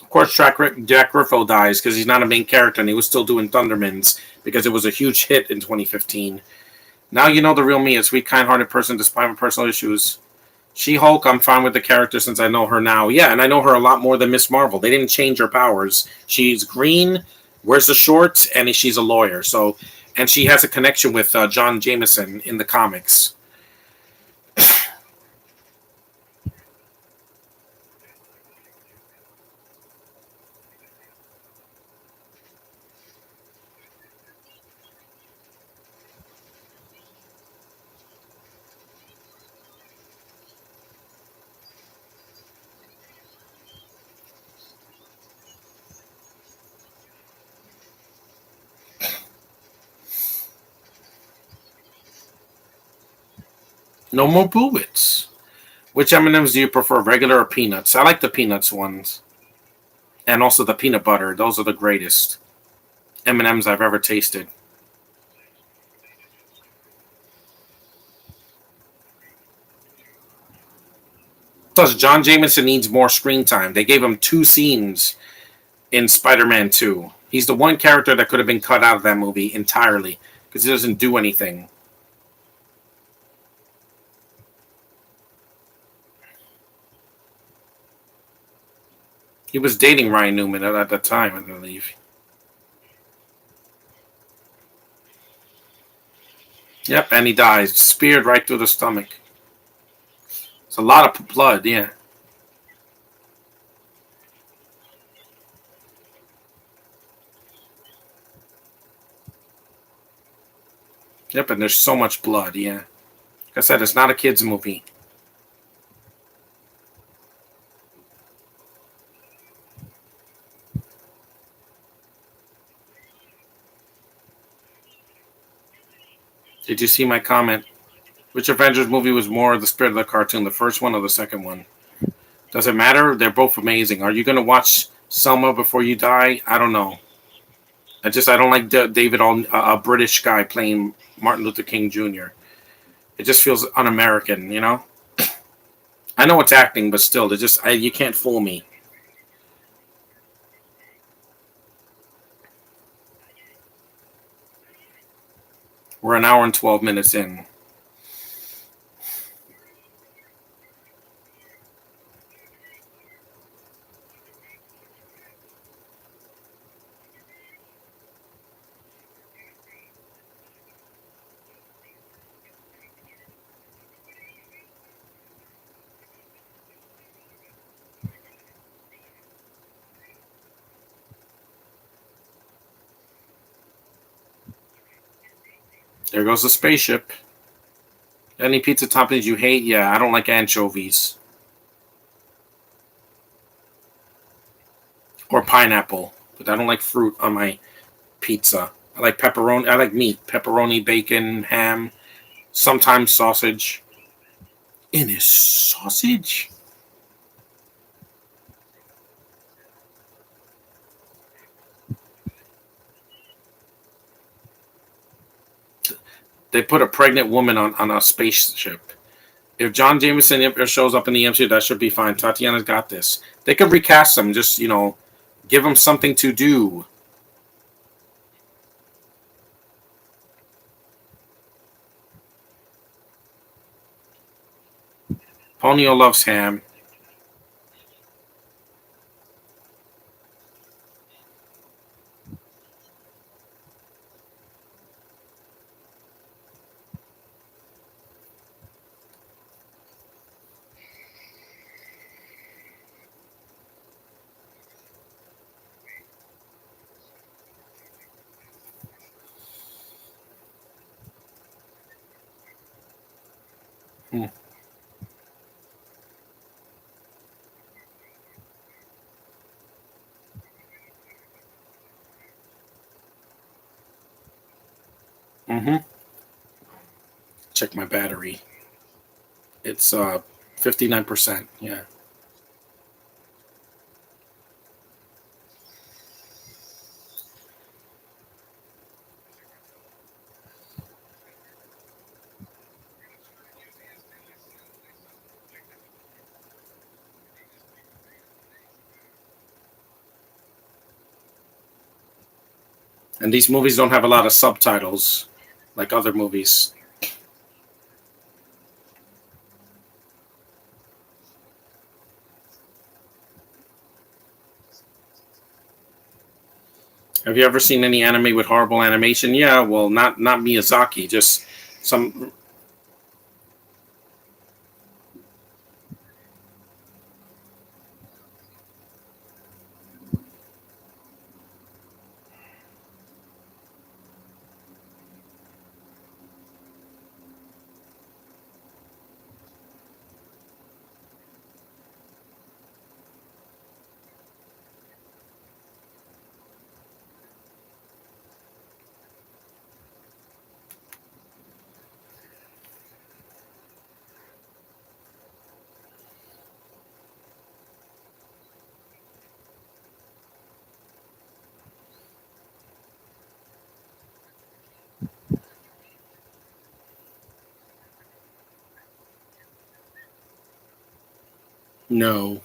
Of course, Jack Griffo dies because he's not a main character, and he was still doing Thundermans because it was a huge hit in 2015. Now you know the real me, a sweet, kind-hearted person despite my personal issues. She-Hulk, I'm fine with the character since I know her now. Yeah, and I know her a lot more than Miss Marvel. They didn't change her powers. She's green, wears the shorts, and she's a lawyer. So, and she has a connection with John Jameson in the comics. No more Boobits. Which M&Ms do you prefer, regular or peanuts? I like the peanuts ones, and also the peanut butter. Those are the greatest. M&Ms I've ever tasted. Plus, John Jameson needs more screen time. They gave him 2 scenes in Spider-Man 2. He's the one character that could have been cut out of that movie entirely because he doesn't do anything. He was dating Ryan Newman at the time, I believe. Yep, and he dies, speared right through the stomach. It's a lot of blood, yeah. Yep, and there's so much blood, yeah. Like I said, it's not a kid's movie. Did you see my comment? Which Avengers movie was more the spirit of the cartoon, the first one or the second one? Does it matter? They're both amazing. Are you going to watch Selma before you die? I don't know. I don't like David, a British guy playing Martin Luther King Jr. It just feels un-American, you know. I know it's acting, but still, you can't fool me. We're an hour and 12 minutes in. There goes the spaceship. Any pizza toppings you hate? Yeah, I don't like anchovies or pineapple, but I don't like fruit on my pizza. I like pepperoni. I like meat, pepperoni, bacon, ham, sometimes sausage. In a sausage? They put a pregnant woman on a spaceship. If John Jameson shows up in the MCU, that should be fine. Tatiana's got this. They could recast him. Just give him something to do. Ponyo loves ham. Hmm. Mm-hmm. Check my battery. It's 59%. Yeah. And these movies don't have a lot of subtitles like other movies. Have you ever seen any anime with horrible animation? Yeah, well, not Miyazaki, just some. No.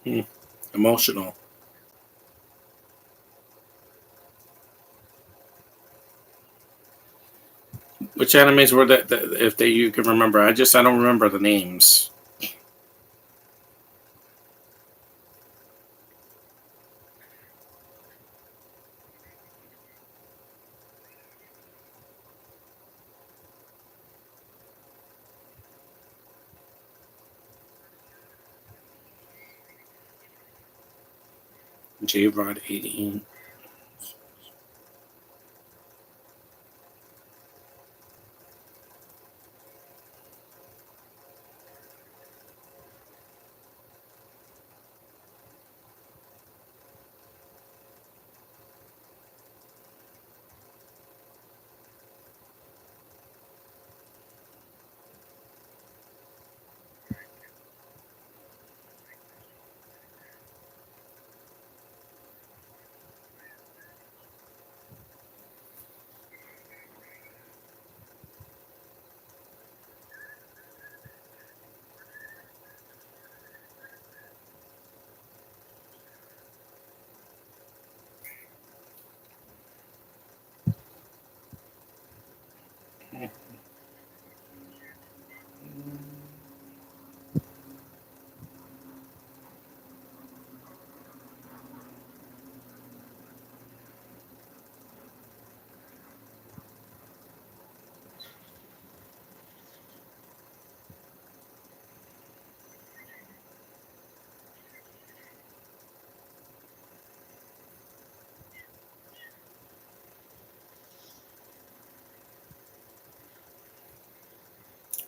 Hmm. Emotional. Which animes were that if they you can remember? I don't remember the names. J Rod 18.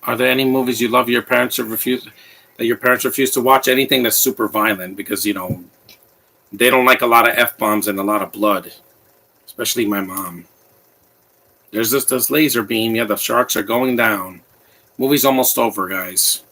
Are there any movies you love your parents refuse to watch? Anything that's super violent because they don't like a lot of f bombs and a lot of blood, especially my mom. There's this laser beam. Yeah, the sharks are going down. Movie's almost over, guys.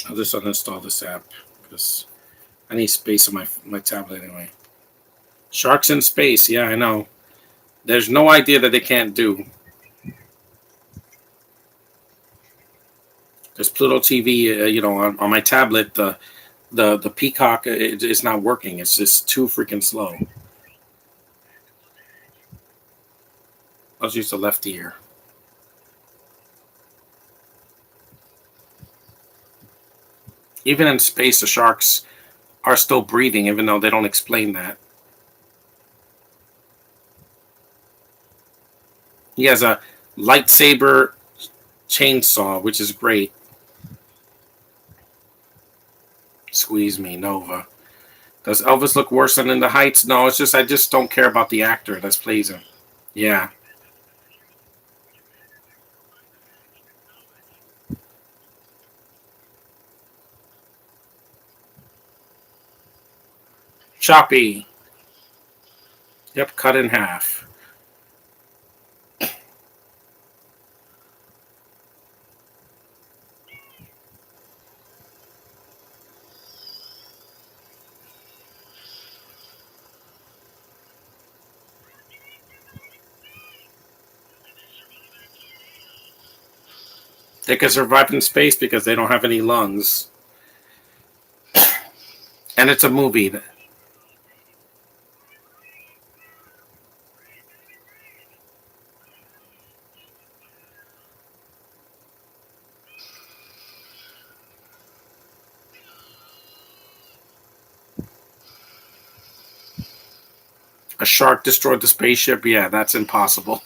I'll just uninstall this app because I need space on my tablet anyway. Sharks in space. Yeah, I know. There's no idea that they can't do. Because Pluto TV, on my tablet, the Peacock it's not working. It's just too freaking slow. I'll use the left ear. Even in space, the sharks are still breathing, even though they don't explain that. He has a lightsaber chainsaw, which is great. Squeeze me, Nova. Does Elvis look worse than in the Heights? No, it's just I just don't care about the actor that plays him. Yeah, Choppy. Yep, cut in half. They can survive in space because they don't have any lungs. And it's a movie. A shark destroyed the spaceship. Yeah, that's impossible.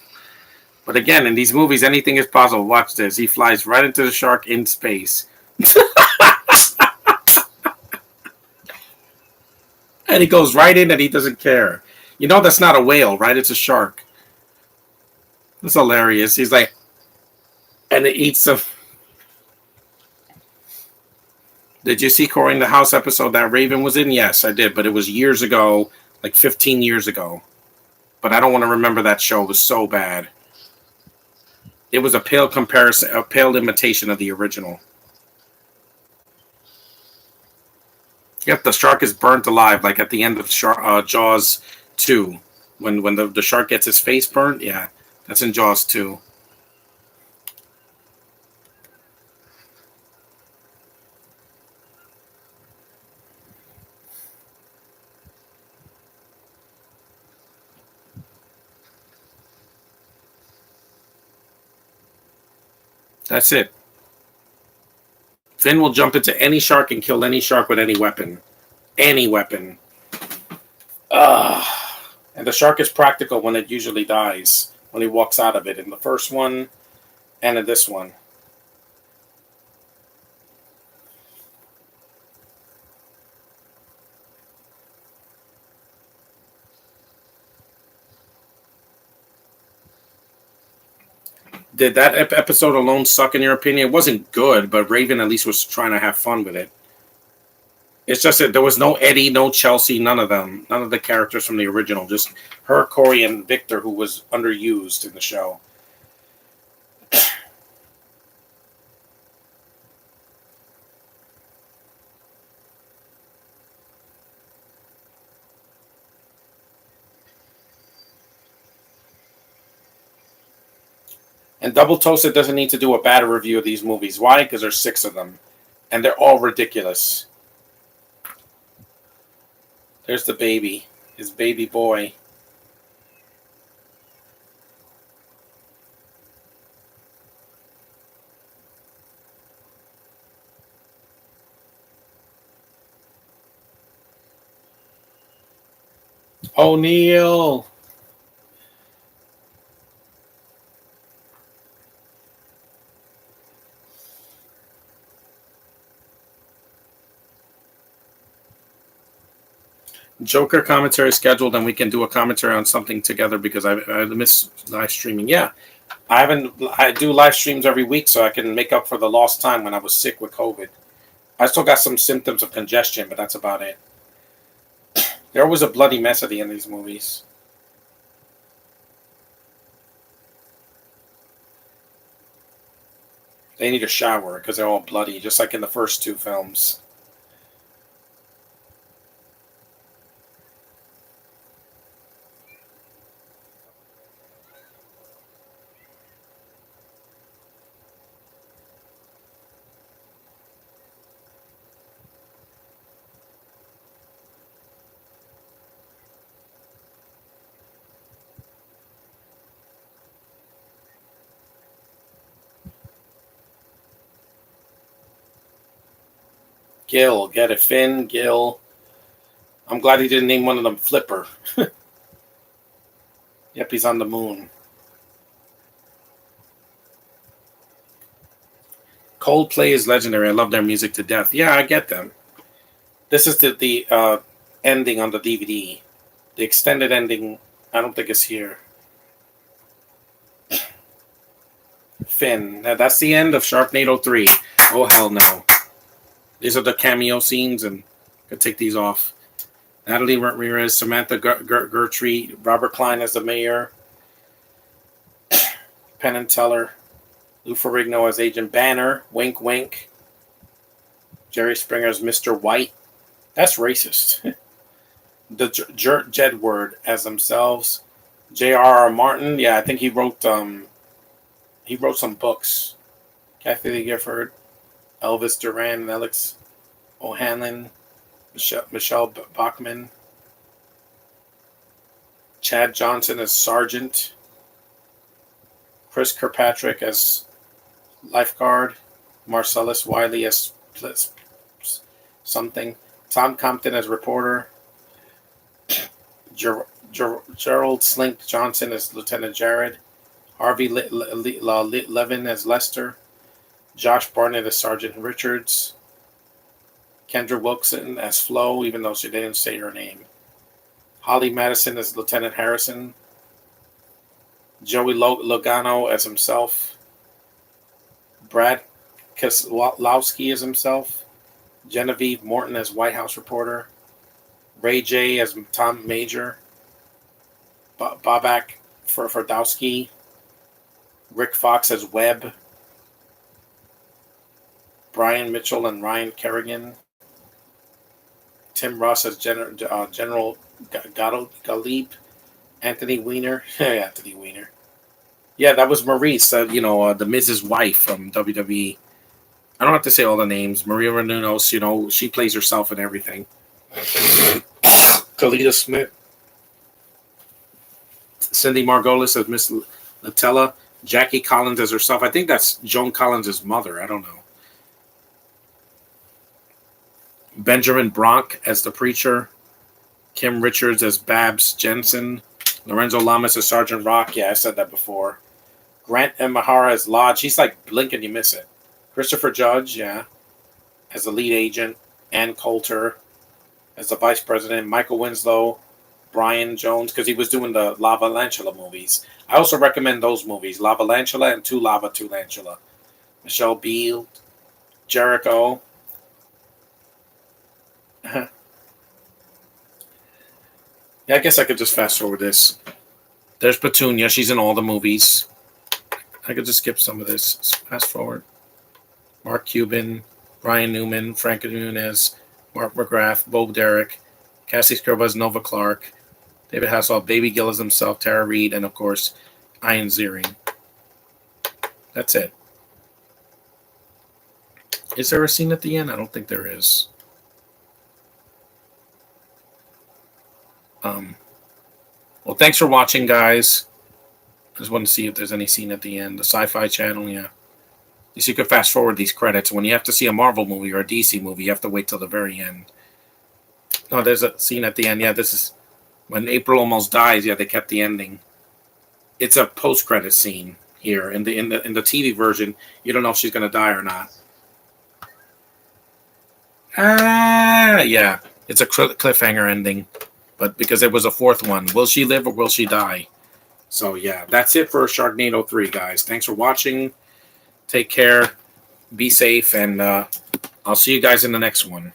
But again, in these movies, anything is possible. Watch this. He flies right into the shark in space. And he goes right in and he doesn't care. You know that's not a whale, right? It's a shark. That's hilarious. He's like, and it eats some. Did you see Corey in the House episode that Raven was in? Yes, I did, but it was years ago, like 15 years ago. But I don't want to remember that show. It was so bad. It was a pale comparison, a pale imitation of the original. Yep, the shark is burnt alive, like at the end of Jaws 2. When the shark gets his face burnt, yeah, that's in Jaws 2. That's it. Finn will jump into any shark and kill any shark with any weapon. Any weapon. And the shark is practical when it usually dies, when he walks out of it. In the first one and in this one. Did that episode alone suck in your opinion? It wasn't good, but Raven at least was trying to have fun with it. It's just that there was no Eddie, no Chelsea, none of them. None of the characters from the original. Just her, Corey, and Victor, who was underused in the show. And Double Toasted doesn't need to do a bad review of these movies. Why? Because there's 6 of them. And they're all ridiculous. There's the baby. His baby boy. O'Neill. Joker commentary scheduled, and we can do a commentary on something together because I miss live streaming. Yeah, I do live streams every week so I can make up for the lost time when I was sick with COVID. I still got some symptoms of congestion, but that's about it. There was a bloody mess at the end of these movies. They need a shower because they're all bloody, just like in the first 2 films. Gil, get it, Finn, Gil. I'm glad he didn't name one of them Flipper. Yep, he's on the moon. Coldplay is legendary. I love their music to death. Yeah, I get them. This is the ending on the DVD. The extended ending, I don't think it's here. Finn. That's the end of Sharknado 3. Oh, hell no. These are the cameo scenes, and I could take these off. Natalie Ramirez, Samantha Gertrude, Robert Klein as the mayor, Penn and Teller, Lou Ferrigno as Agent Banner, wink wink, Jerry Springer as Mr. White. That's racist. The Jedward as themselves, J.R.R. Martin. Yeah, I think he wrote some books. Kathy Lee Gifford, Elvis Duran, Alex O'Hanlon, Michelle Bachman, Chad Johnson as Sergeant, Chris Kirkpatrick as Lifeguard, Marcellus Wiley as something, Tom Compton as Reporter, Gerald Slink Johnson as Lieutenant Jared, Harvey Levin as Lester, Josh Barnett as Sergeant Richards, Kendra Wilson as Flo, even though she didn't say her name, Holly Madison as Lieutenant Harrison, Joey Logano as himself, Brad Keselowski as himself, Genevieve Morton as White House reporter, Ray J as Tom Major, Bobak Ferdowski, Rick Fox as Webb, Brian Mitchell and Ryan Kerrigan, Tim Ross as General Galib, Anthony Weiner. Anthony Weiner. Yeah, that was Maurice, the Miz's wife from WWE. I don't have to say all the names. Maria Menounos, she plays herself in everything. Kalita Smith. Cindy Margolis as Miss Latella. Jackie Collins as herself. I think that's Joan Collins' mother. I don't know. Benjamin Bronk as the preacher. Kim Richards as Babs Jensen. Lorenzo Lamas as Sergeant Rock. Yeah, I said that before. Grant M. Mahara as Lodge. He's like blink and you miss it. Christopher Judge, yeah, as the lead agent. Ann Coulter as the vice president. Michael Winslow. Brian Jones, because he was doing the Lava Lantula movies. I also recommend those movies, Lava Lantula and Two Lava, Two Lantula. Michelle Beale. Jericho. Yeah, I guess I could just fast forward this. There's Petunia. She's in all the movies. I could just skip some of this. Fast forward. Mark Cuban, Brian Newman, Frank Nunez, Mark McGrath, Bo Derek, Cassie Scribas, Nova Clark, David Hasselhoff, Baby Gillis himself, Tara Reid, and of course, Ian Ziering. That's it. Is there a scene at the end? I don't think there is. Well, thanks for watching, guys. I just want to see if there's any scene at the end. The SYFY channel, yeah. At least you could fast forward these credits. When you have to see a Marvel movie or a DC movie, you have to wait till the very end. No, there's a scene at the end. Yeah, this is when April almost dies. Yeah, they kept the ending. It's a post-credit scene here in the TV version. You don't know if she's going to die or not. Yeah, it's a cliffhanger ending. But because there was a fourth one, will she live or will she die? So yeah, that's it for Sharknado 3, guys. Thanks for watching. Take care. Be safe, and I'll see you guys in the next one.